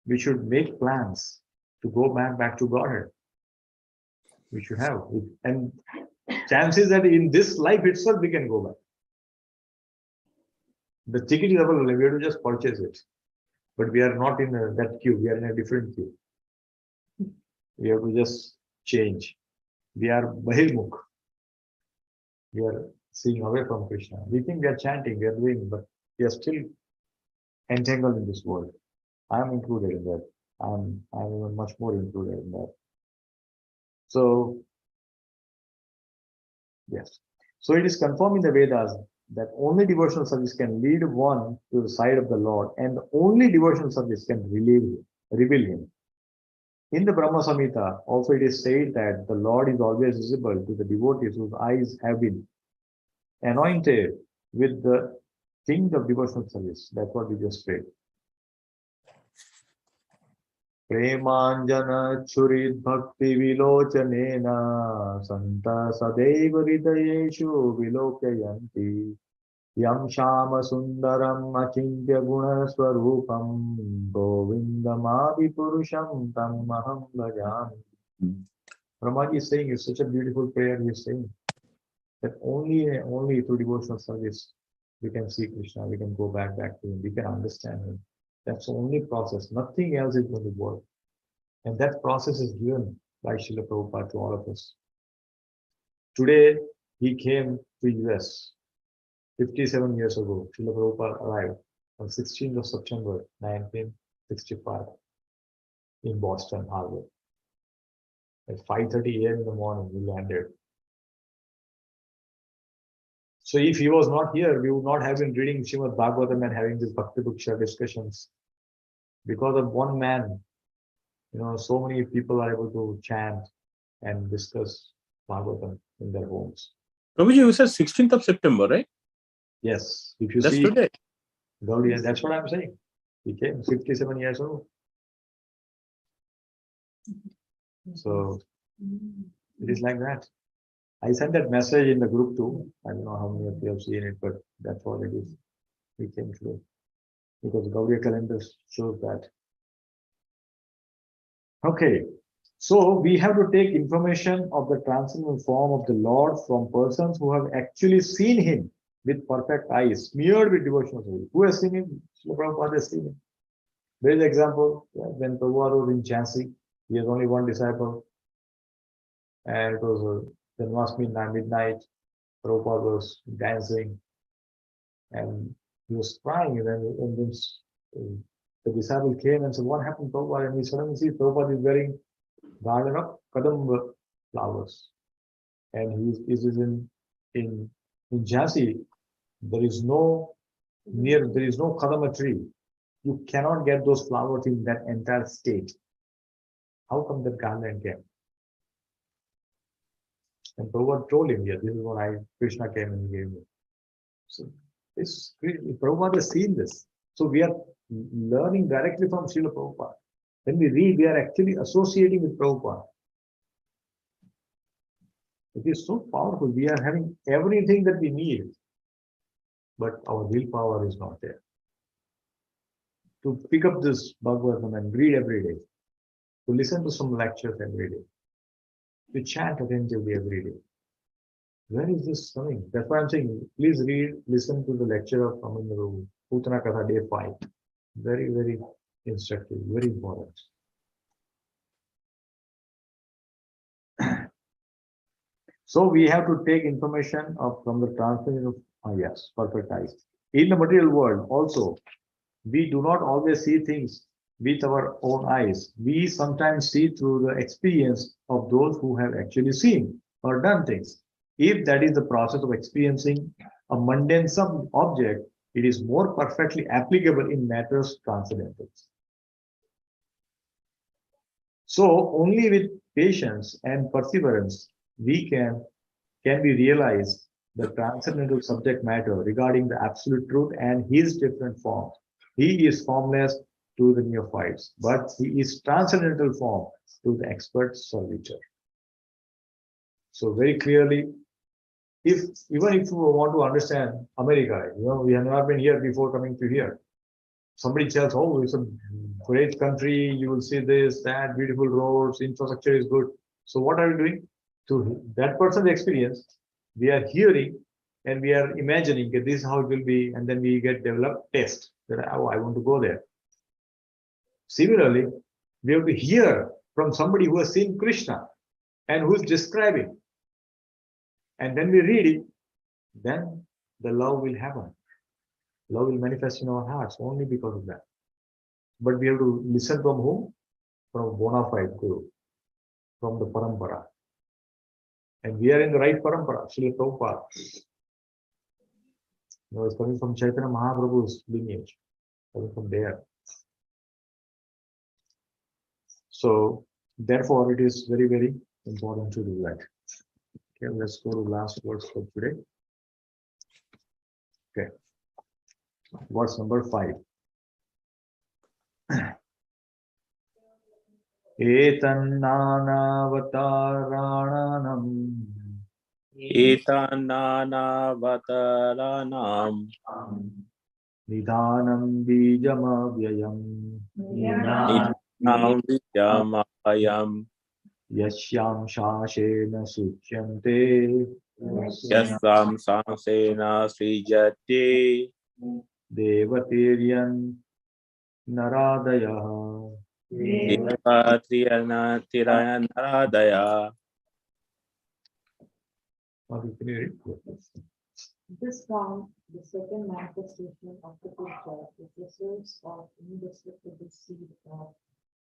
we should make plans to go back to Godhead. We should have. And chances that in this life itself, we can go back. The ticket is available, we have to just purchase it. But we are not in that queue, we are in a different queue. We have to just change. We are Bahirmukh. We are seeing away from Krishna. We think we are chanting, we are doing, but we are still entangled in this world. I am included in that. I'm even much more included in that. So, yes. So it is confirmed in the Vedas that only devotional service can lead one to the side of the Lord, and only devotional service can reveal him. In the Brahma Samhita, also it is said that the Lord is always visible to the devotees whose eyes have been anointed with the thing of devotional service. That's what we just read. Premanjana churit bhakti vilochanena santa sadeva hridayeshu vilokyayanti Yam Shama Sundaram Achintya Guna Swarupam Govindamadi Purusham Tam Maham Bhajami. Brahmaji is saying, it's such a beautiful prayer he is saying, that only through devotional service we can see Krishna, we can go back to him, we can understand him. That's the only process. Nothing else is going to work. And that process is given by Srila Prabhupada to all of us. Today, he came to US 57 years ago. Srila Prabhupada arrived on 16th of September 1965 in Boston Harbor. At 5:30 a.m. in the morning, we landed. So if he was not here, we would not have been reading Srimad Bhagavatam and having these Bhakti Buksha discussions. Because of one man, so many people are able to chant and discuss Bhagavatam in their homes. Prabhuji, you said 16th of September, right? Yes, if you That's see today. Gaudiya, that's what I'm saying. He came 57 years old. So it is like that. I sent that message in the group too. I don't know how many of you have seen it, but that's what it is. He came today. Because Gaudiya calendar shows that. Okay, so we have to take information of the transcendental form of the Lord from persons who have actually seen him with perfect eyes, smeared with devotional service. Who has seen him? Srila Prabhupada has seen him. There is an example, when Prabhupada was in Jhansi, he has only one disciple, and it was midnight. Prabhupada was dancing, and he was crying, and then the disciple came and said, "What happened, Prabhupada?" And we suddenly see Prabhupada is wearing garland of kadamba flowers, and he is in Jhansi. There is no kadamba tree. You cannot get those flowers in that entire state. How come that garland came? And Prabhupada told him, "Yes, this is what Krishna came and gave me." So Prabhupada has seen this. So we are learning directly from Srila Prabhupada. When we read, we are actually associating with Prabhupada. It is so powerful. We are having everything that we need, but our willpower is not there. To pick up this Bhagavatam and read every day, to listen to some lectures every day, to chant attentively every day. Where is this coming? That's why I'm saying, please listen to the lecture of Amindra Putana Katha, day 5. Very, very instructive, very important. So we have to take information from the transcendental yes, perfect eyes. In the material world also, we do not always see things with our own eyes. We sometimes see through the experience of those who have actually seen or done things. If that is the process of experiencing a mundane object, it is more perfectly applicable in matters transcendental. So only with patience and perseverance we can we realize the transcendental subject matter regarding the absolute truth and his different forms. He is formless to the neophytes, but he is transcendental form to the expert servitor. So very clearly, even if you want to understand America, we have not been here before coming to here. Somebody tells, "Oh, it's a great country, you will see this, that, beautiful roads, infrastructure is good." So what are you doing? To that person's experience, we are hearing and we are imagining that this is how it will be, and then we get developed taste that, "Oh, I want to go there." Similarly, we have to hear from somebody who has seen Krishna and who is describing, and then we read it, then the love will happen. Love will manifest in our hearts only because of that. But we have to listen from whom? From a bona fide Guru, from the Parampara. And we are in the right Parampara, Srila Prabhupada. It's coming from Chaitanya Mahaprabhu's lineage, coming from there. So, therefore, it is very, very important to do that. Okay, let's go to last verse for today. Okay, verse number 5. Etannanavataranam etananavataranam Nidhanam bijamavyayam nidhanam vijamayam yasyam shashena suchyante yasam samsena srijate devatiryan naradayah. devatriyana tiranaradaya. Okay, can you read? This form, the second manifestation of the Purusha, is the source of indestructible seed of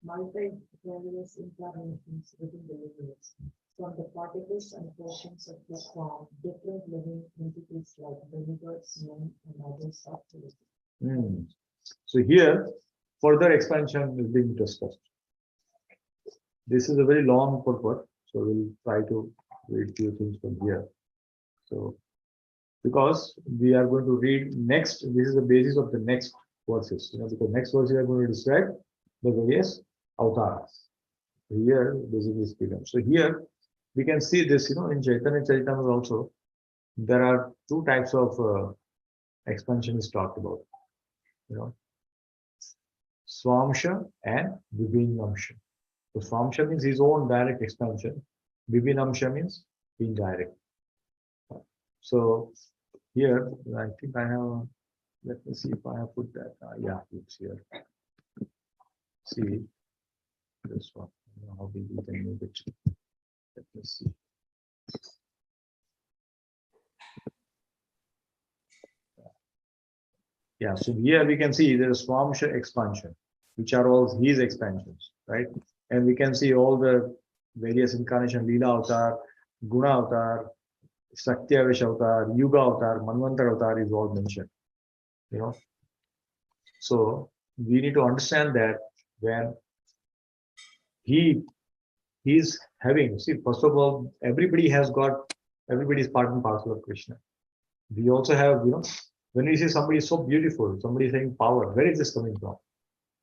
multi-various incarnations within the universe. From the particles and portions of this form, different living entities like demigods, men, and others are created. So here, further expansion is being discussed. This is a very long purport, so we'll try to read few things from here. So, because we are going to read next, this is the basis of the next verses. Because next verse we are going to describe the various avatars. Here, basically speaking. So here we can see this. In Chaitanya Charitamrita also, there are two types of expansion is talked about. Swamsha and Vibhinamsha. So Swamsha means his own direct expansion. Vibhinamsha means indirect. So here, I think I have, let me see if I have put that. Yeah, it's here. See this one. I don't know how big we can make it. Let me see. Yeah, so here we can see there is Swamsha expansion, which are all his expansions, right? And we can see all the various incarnation, Leela Avatar, Guna Avatar, Saktiavesh Avatar, Yuga Avatar, Manvantar Avatar is all mentioned. So we need to understand that when he's having, see, first of all, everybody is part and parcel of Krishna. We also have, when we see somebody so beautiful, somebody saying power, where is this coming from?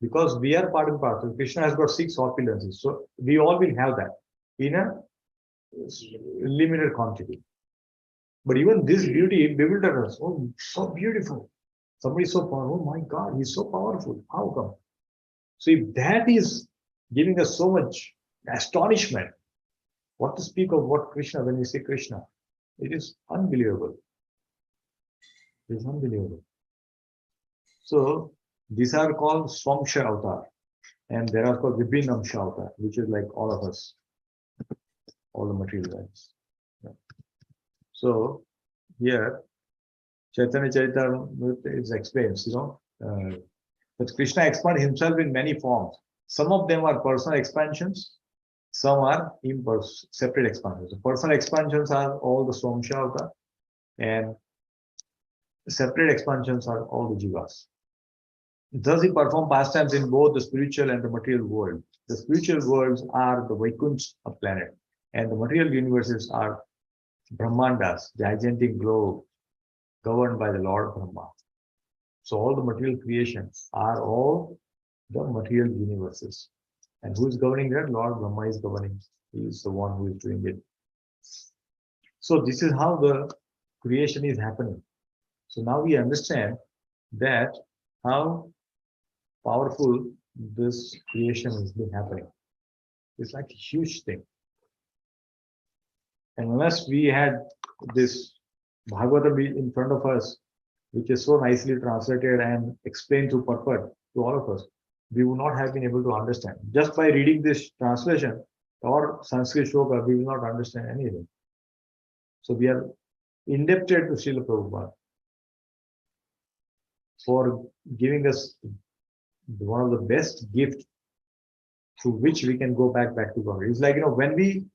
Because we are part and parcel. Krishna has got 6 opulences, so we all will have that in a limited quantity. But even this beauty bewildered us. Oh, so beautiful. Somebody so powerful. Oh my God, he's so powerful. How come? So if that is giving us so much astonishment, what to speak of what Krishna, when we say Krishna, it is unbelievable. It is unbelievable. So these are called Swamsha Avatar. And there are called Vibhinamsha Avatar, which is like all of us, all the material lives. Yeah. So here, Chaitanya Charitamrita is explains, that Krishna expanded himself in many forms. Some of them are personal expansions, some are separate expansions. The personal expansions are all the Swamsha Avatar, and separate expansions are all the Jivas. Thus, he performed pastimes in both the spiritual and the material world. The spiritual worlds are the Vaikunths of planet, and the material universes are Brahmandas, gigantic globe governed by the Lord Brahma. So all the material creations are all the material universes. And who is governing that? Lord Brahma is governing. He is the one who is doing it. So this is how the creation is happening. So now we understand that how powerful this creation has been happening. It's like a huge thing. And unless we had this Bhagavatam in front of us, which is so nicely translated and explained to purport to all of us, we would not have been able to understand. Just by reading this translation or Sanskrit shloka, we will not understand anything. So we are indebted to Srila Prabhupada for giving us one of the best gifts through which we can go back to God. It's like, when we,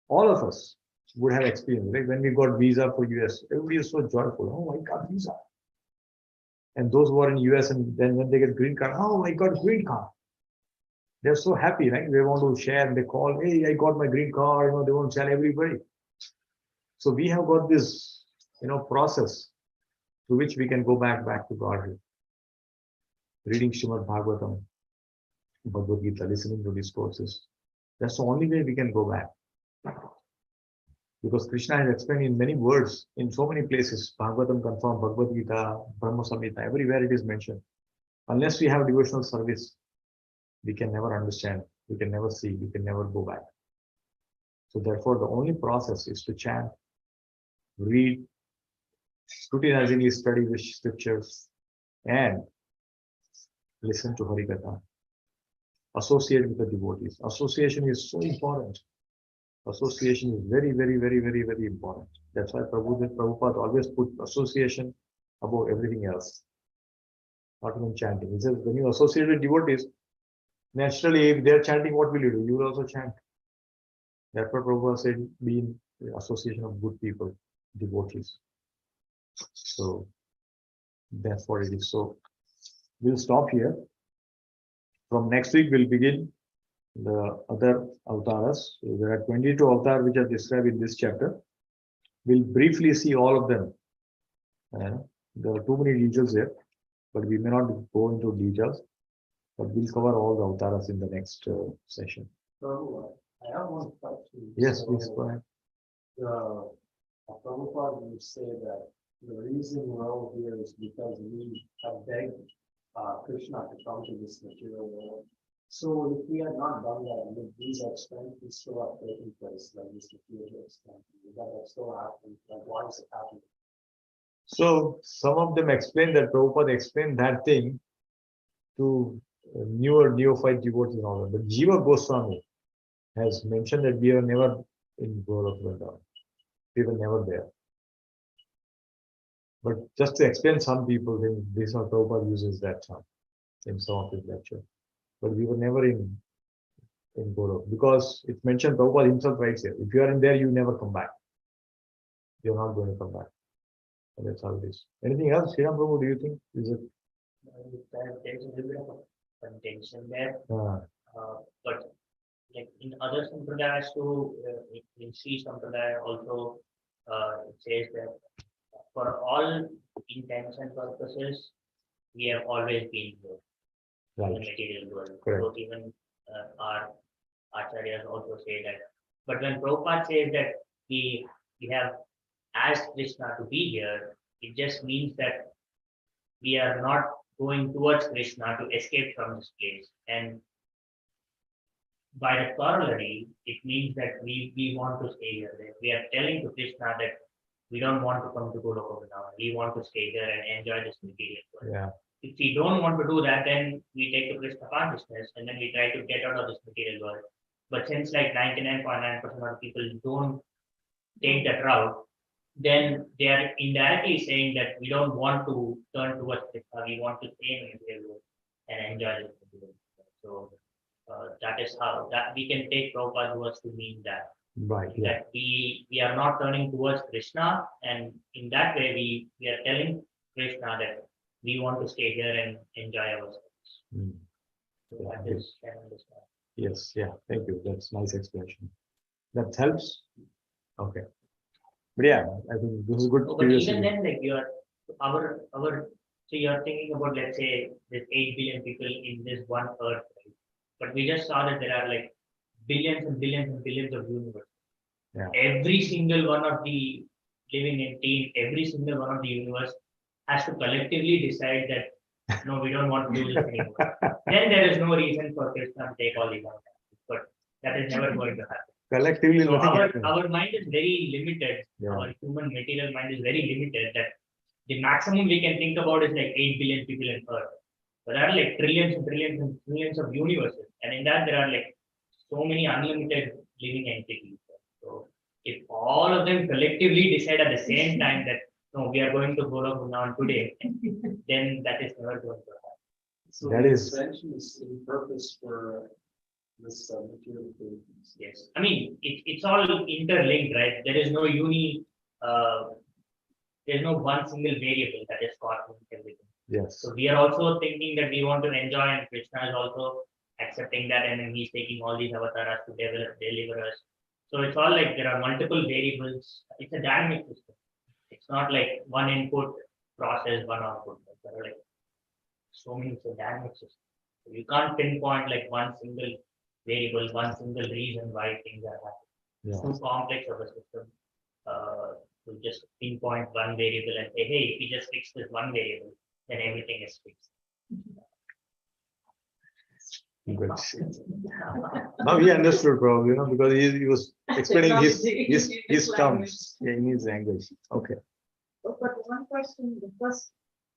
all of us would have experienced, right? When we got visa for US, everybody is so joyful. Oh, I got visa. And those who are in US, and then when they get green card, oh, I got green card. They're so happy, right? They want to share, and they call, hey, I got my green card. They want to tell everybody. So we have got this, process through which we can go back to God. Reading Srimad Bhagavatam, Bhagavad Gita, listening to these courses. That's the only way we can go back. Because Krishna has explained in many words, in so many places. Bhagavatam confirmed, Bhagavad Gita, Brahma Samhita, everywhere it is mentioned. Unless we have devotional service, we can never understand, we can never see, we can never go back. So therefore, the only process is to chant, read, scrutinizingly study the scriptures, and listen to Harikatha. Associate with the devotees. Association is so important. Association is very, very, very, very, very important. That's why Prabhupada always put association above everything else. Not even chanting. He says, when you associate with devotees, naturally, if they're chanting, what will you do? You will also chant. Therefore, Prabhupada said, be in the association of good people, devotees. So, that's what it is. So, we'll stop here. From next week, we'll begin the other avatars. So there are 22 avatars which are described in this chapter. We'll briefly see all of them. There are too many details here, but we may not go into details. But we'll cover all the avatars in the next session. So, I have one question. Yes, So, please go ahead. Prabhupada would say that the reason we're all here is because we have begged Krishna to come to this material world. So if we had not done that, would these experiments still have taken place, like this material experiment? Would that have still happened? Like, why is it happening? So some of them explain that Prabhupada explained that thing to newer neophyte devotees and all that. But Jiva Goswami has mentioned that we were never in Golok Vrindavan. We were never there. But just to explain some people, then this is how Prabhupada uses that term in some of his lecture. But we were never in Golok because it's mentioned, Prabhupada himself writes here, if you are in there, you never come back. You're not going to come back. And that's how it is. Anything else, Sriram Prabhu, do you think? Is it? There's a little bit of a contention there, Uh, but like in other sampradayas too, in Sri Sampradaya also, it says that for all intents and purposes, we have always been here in the right. material world. Correct. So even our acharyas also say that. But when Prabhupada says that we have asked Krishna to be here, it just means that we are not going towards Krishna to escape from this place. And by the corollary, it means that we want to stay here. We are telling to Krishna that we don't want to come to Goloka Vrindavan. We want to stay here and enjoy this material world. Yeah. If we don't want to do that, then we take to Krishna consciousness and then we try to get out of this material world. But since like 99.9% of people don't take that route, then they are indirectly saying that we don't want to turn towards Krishna, we want to stay in the material world and enjoy this material world. So that is how that we can take Prabhupada's words to mean that. Right. Yeah. That we are not turning towards Krishna, and in that way we are telling Krishna that we want to stay here and enjoy ourselves. Mm. So Yeah, that good. is can understand. Yes. Yeah. Thank you. That's nice explanation. That helps. Okay. But yeah, I think this is good. No, but even then, like our so you're thinking about, let's say there's 8 billion people in this one earth, right? But we just saw that there are like billions and billions and billions of universes. Yeah. Every single one of the living entity, every single one of the universe has to collectively decide that no, we don't want to do this anymore. Then there is no reason for Krishna to take all these out. But that is never going to happen. Collectively, So nothing happens. our mind is very limited. Yeah. Our human material mind is very limited. That the maximum we can think about is like 8 billion people in Earth. But there are like trillions and trillions and trillions of universes. And in that there are like so many unlimited living entities. So if all of them collectively decide at the same time that no, we are going to Golok Vrindavan today, then that is never going to happen. So That the is- expansion is in purpose for this material things. Yes, I mean it's all interlinked, right? There is no there's no one single variable that is causing everything. Yes. So we are also thinking that we want to enjoy, and Krishna is also accepting that, and then he's taking all these avatars to deliver us. So it's all like there are multiple variables. It's a dynamic system. It's not like one input process, one output. There are like so many, it's a dynamic system. So you can't pinpoint like one single variable, one single reason why things are happening. Yeah. It's too complex of a system. to just pinpoint one variable and say, hey, if we just fix this one variable, then everything is fixed. Good. Now he understood probably, because he was explaining his terms in his language. Okay. But one question, the first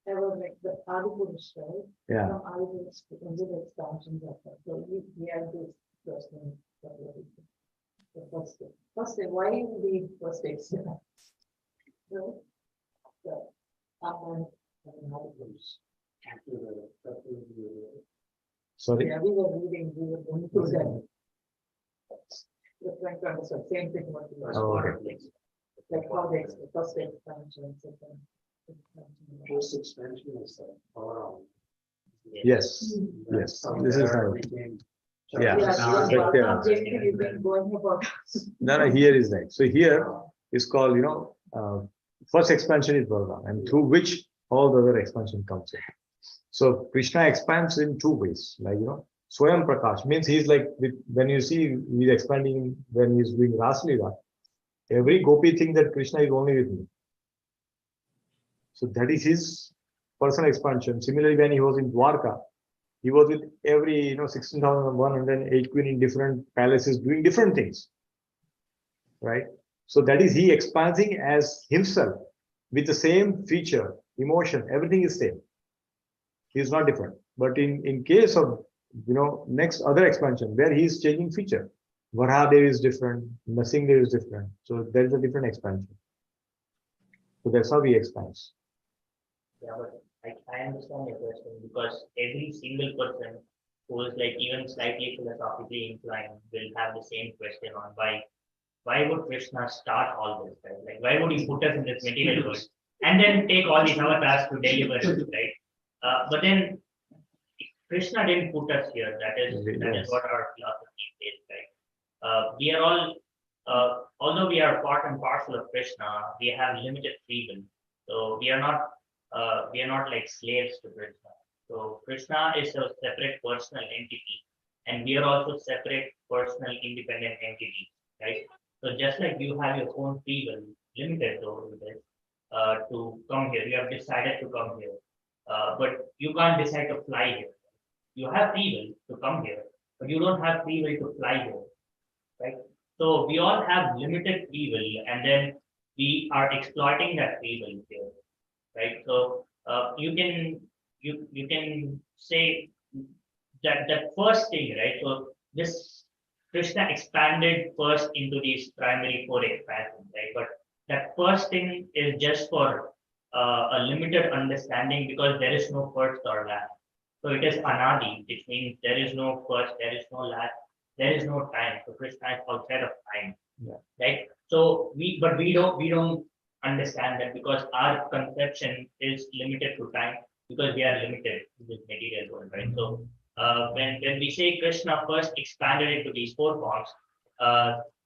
ever like the Adipurush, right? Yeah. From Adipurush to the expansions of that. So we have this question. The first thing, why the first extent? So, the Atman and Adipurush. Sorry. Yeah, we were going through that. We're trying to understand same thing what we were. Oh, okay. Like how the first expansion, second. Post expansion is around. Yes. Yes. This is how. Yeah. You've been going about. No, here is right. So here is called, first expansion is Bhagavan, and through which all the other expansion comes in. So Krishna expands in two ways, like, Swayam Prakash means he's like, when you see he's expanding, when he's doing Raslila, every gopi thinks that Krishna is only with me. So that is his personal expansion. Similarly, when he was in Dwarka, he was with every, 16,108 queen in different palaces doing different things, right? So that is he expanding as himself with the same feature, emotion, everything is same. He is not different. But in case of, next other expansion where he is changing feature, Varahadev is different, Nasingdev is different. So there is a different expansion. So that's how he expands. Yeah, but I understand your question because every single person who is like even slightly philosophically inclined will have the same question on why would Krishna start all this, right? Like why would he put us in this material world and then take all these avatars to deliver us, right? But then Krishna didn't put us here. That is what our philosophy says, right? We are all, although we are part and parcel of Krishna, we have limited free will. So we are not like slaves to Krishna. So Krishna is a separate personal entity, and we are also separate personal independent entities, right? So just like you have your own free will, limited though it is, to come here, you have decided to come here. But you can't decide to fly here. You have free will to come here, but you don't have free will to fly here, right? So we all have limited free will, and then we are exploiting that free will here, right? So you can say that first thing, right? So this Krishna expanded first into these primary four expansions, right? But that first thing is just for a limited understanding because there is no first or last. So it is anadi, which means there is no first, there is no last, there is no time. So Krishna is outside of time, right? So we don't understand that because our conception is limited to time because we are limited to this material world, right? So when we say Krishna first expanded into these four forms,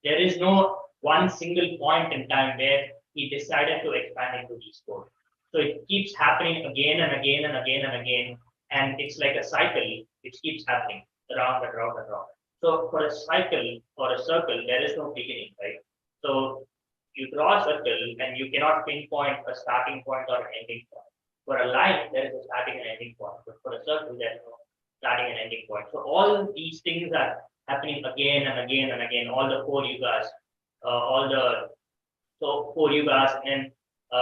there is no one single point in time where he decided to expand into these four. So it keeps happening again and again and again and again, and it's like a cycle which keeps happening around and around and around. So for a cycle or a circle, there is no beginning, right? So you draw a circle and you cannot pinpoint a starting point or an ending point. For a line, there is a starting and ending point, but for a circle, there is no starting and ending point. So all these things are happening again and again and again. All the four yugas, four yugas, and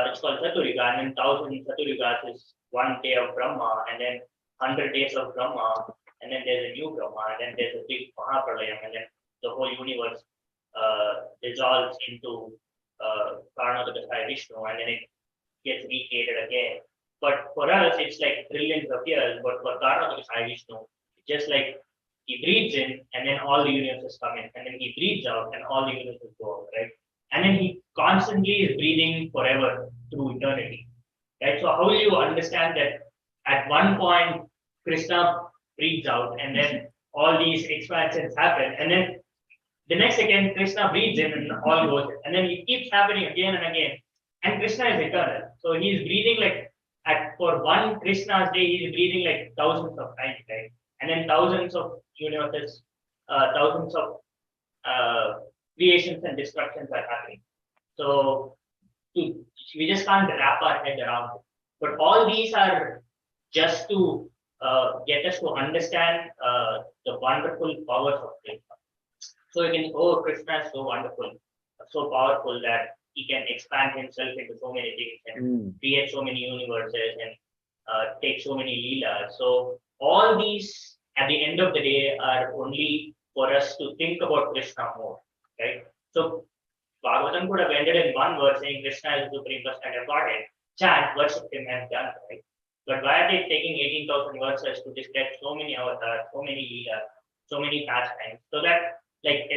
it's called Chaturyuga, and then 1,000 Chaturyugas is 1 day of Brahma, and then 100 days of Brahma, and then there's a new Brahma, and then there's a big Mahapralayam, and then the whole universe dissolves into Karnataka Vishnu, and then it gets recreated again. But for us, it's like trillions of years, but for Karnataka Vishnu, it's just like he breathes in, and then all the universes come in, and then he breathes out, and all the universes go out, right? And then he constantly is breathing forever through eternity, right? So how will you understand that at one point Krishna breathes out and then all these expansions happen, and then the next second Krishna breathes in and all goes, and then it keeps happening again and again. And Krishna is eternal, so he is breathing like for one Krishna's day he is breathing like thousands of times, right? And then thousands of universes, thousands of creations and destructions are happening. So we just can't wrap our head around it. But all these are just to get us to understand the wonderful powers of Krishna. So you can, oh, Krishna is so wonderful, so powerful that he can expand himself into so many things and create so many universes and take so many leelas. So all these, at the end of the day, are only for us to think about Krishna more, right? So Bhagavatam could have ended in one verse saying Krishna is the supreme personality of Godhead. Chant, worship him and done, right? But why are they taking 18,000 verses to describe so many avatars, so many leelas, so many pastimes? So that, like,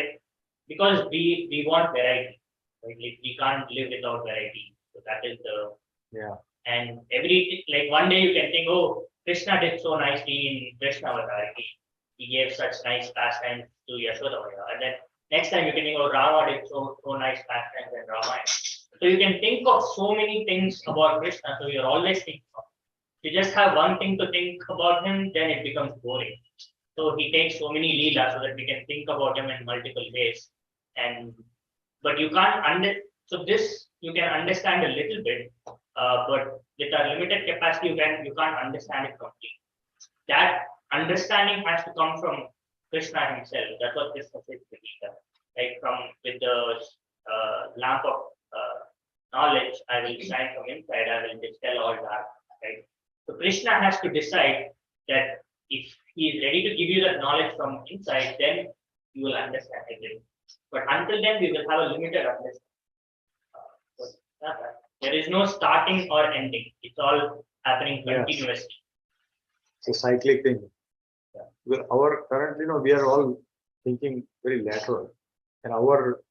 because we want variety, right? Like, we can't live without variety. So that is the and like one day you can think, oh, Krishna did so nicely in Krishna Avatar. He gave such nice pastimes to Yashoda. And then next time you can think, oh, Rama did so nice pastimes in Ramayana. So you can think of so many things about Krishna. So you're always thinking of. If you just have one thing to think about him, then it becomes boring. So he takes so many leelas so that we can think about him in multiple ways. But you can't so this you can understand a little bit, but with a limited capacity, you can't understand it completely. That understanding has to come from Krishna himself. That's what Krishna says to Gita. Like with the lamp of knowledge, I will shine from inside. I will dispel all dark. Right. So Krishna has to decide that if he is ready to give you that knowledge from inside, then you will understand it. But until then, we will have a limited understanding. There is no starting or ending. It's all happening continuously. It's a cyclic thing. Well, our currently, we are all thinking very lateral, and our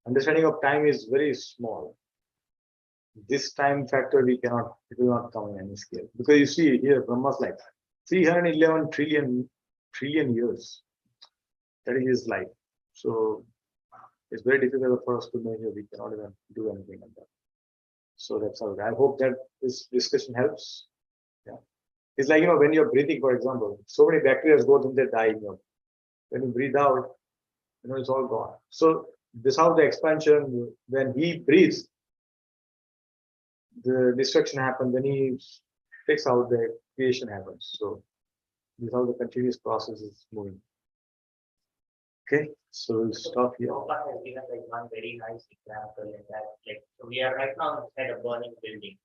understanding of time is very small. This time factor it will not come in any scale, because you see here Brahma's life, 311 trillion years. That is his life. So it's very difficult for us to measure. We cannot even do anything like that. So that's how. I hope that this discussion helps. Yeah, it's like when you're breathing, for example, so many bacteria go and they die. When you breathe out, it's all gone. So this is how the expansion. When he breathes, the destruction happens. When he takes out, the creation happens. So this is how the continuous process is moving. Okay, so we'll stop here. Prabhupada has given like one very nice example in that, like, so we are right now inside a burning building.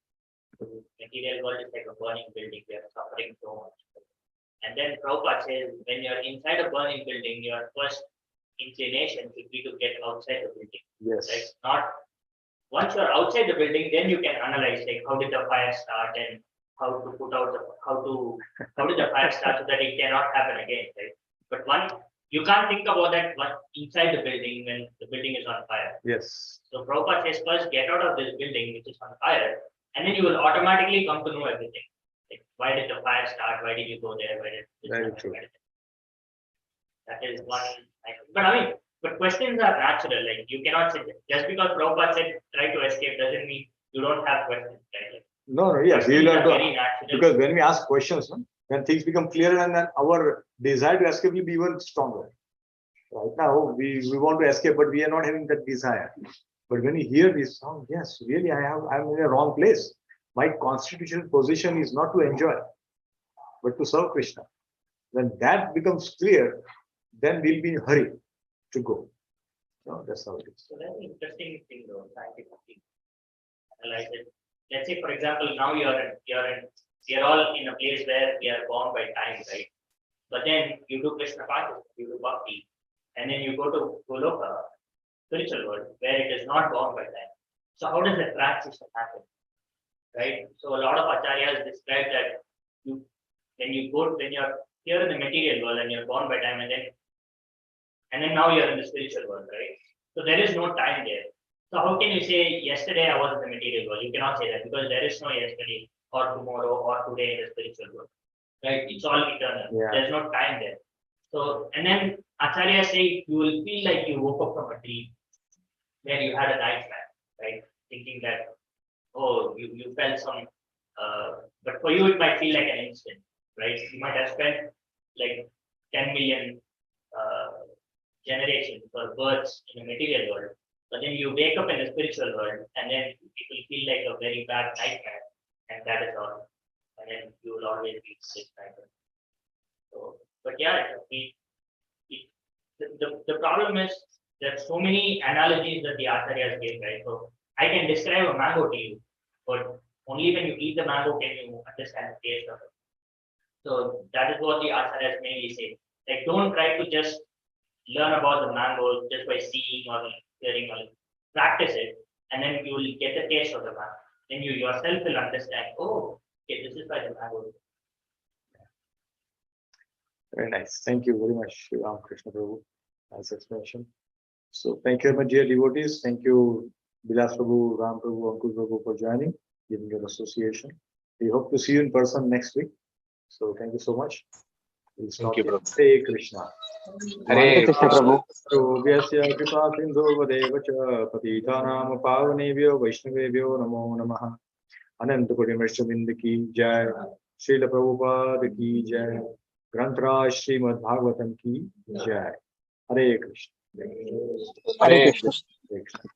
The material world is like a burning building. We are suffering so much. And then Prabhupada says, when you're inside a burning building, your first inclination should be to get outside the building. Yes. Like once you're outside the building, then you can analyze like how did the fire start and how to put out how did the fire start so that it cannot happen again, right? But you can't think about that inside the building when the building is on fire. Yes. So Prabhupada says first get out of this building which is on fire, and then you will automatically come to know everything. Like, why did the fire start? Why did you go there? Why did this Very happen? true. That is one. But questions are natural. Like you cannot say just because Prabhupada said try to escape doesn't mean you don't have questions. Right? No, yes, we learn very natural. because when we ask questions, when things become clearer, and then our desire to escape will be even stronger. Right now, we want to escape, but we are not having that desire. But when we hear this song, yes, really, I'm in a wrong place. My constitutional position is not to enjoy, but to serve Krishna. When that becomes clear, then we'll be in a hurry to go. So that's how it is. So that's an interesting thing, though. Scientifically analyze it. Let's say, for example, now we are all in a place where we are bound by time, right? But then you do Krishna consciousness, you do bhakti, and then you go to Goloka, spiritual world, where it is not bound by time. So how does the transition happen? Right? So a lot of acharyas describe that when you're here in the material world and you're bound by time, and then now you're in the spiritual world, right? So there is no time there. So how can you say yesterday I was in the material world? You cannot say that because there is no yesterday or tomorrow or today in the spiritual world, right? It's all eternal. Yeah. There's no time there. So, and then Acharya say you will feel like you woke up from a dream where you had a nightmare, right? Thinking that, oh, you felt some, but for you it might feel like an instant, right? You might have spent like 10 million generations or births in the material world, But then you wake up in the spiritual world, and then it will feel like a very bad nightmare, and that is all. And then you will always be sick nightmare. So, but yeah, the problem is there's so many analogies that the acharyas give, right? So I can describe a mango to you, but only when you eat the mango can you understand the taste of it. So that is what the acharyas mainly say. Like, don't try to just learn about the mango just by seeing or hearing, or practice it, and then you will get the taste of the mango. Then you yourself will understand, oh, okay, this is why the mango. Very nice. Thank you very much, Ram Krishna Prabhu, as explanation. So thank you very much, dear devotees. Thank you, Bilas Prabhu, Ram Prabhu, Ankur Prabhu for joining, giving your association. We hope to see you in person next week. So thank you so much. We'll stop you, here. Prabhu. Hare Krishna. Hare Krishna Prabhu. Prabhuvyasya kripa sindhu vadeva cha patitanam pavanebhyo vaishnavebhyo namo namaha. Ananta Koti Vaishnavrind ki jai. Srila Prabhupada ki jai. Granth Srimad Bhagavatam ki jai. Hare Krishna. Hare Krishna. Hare Krishna.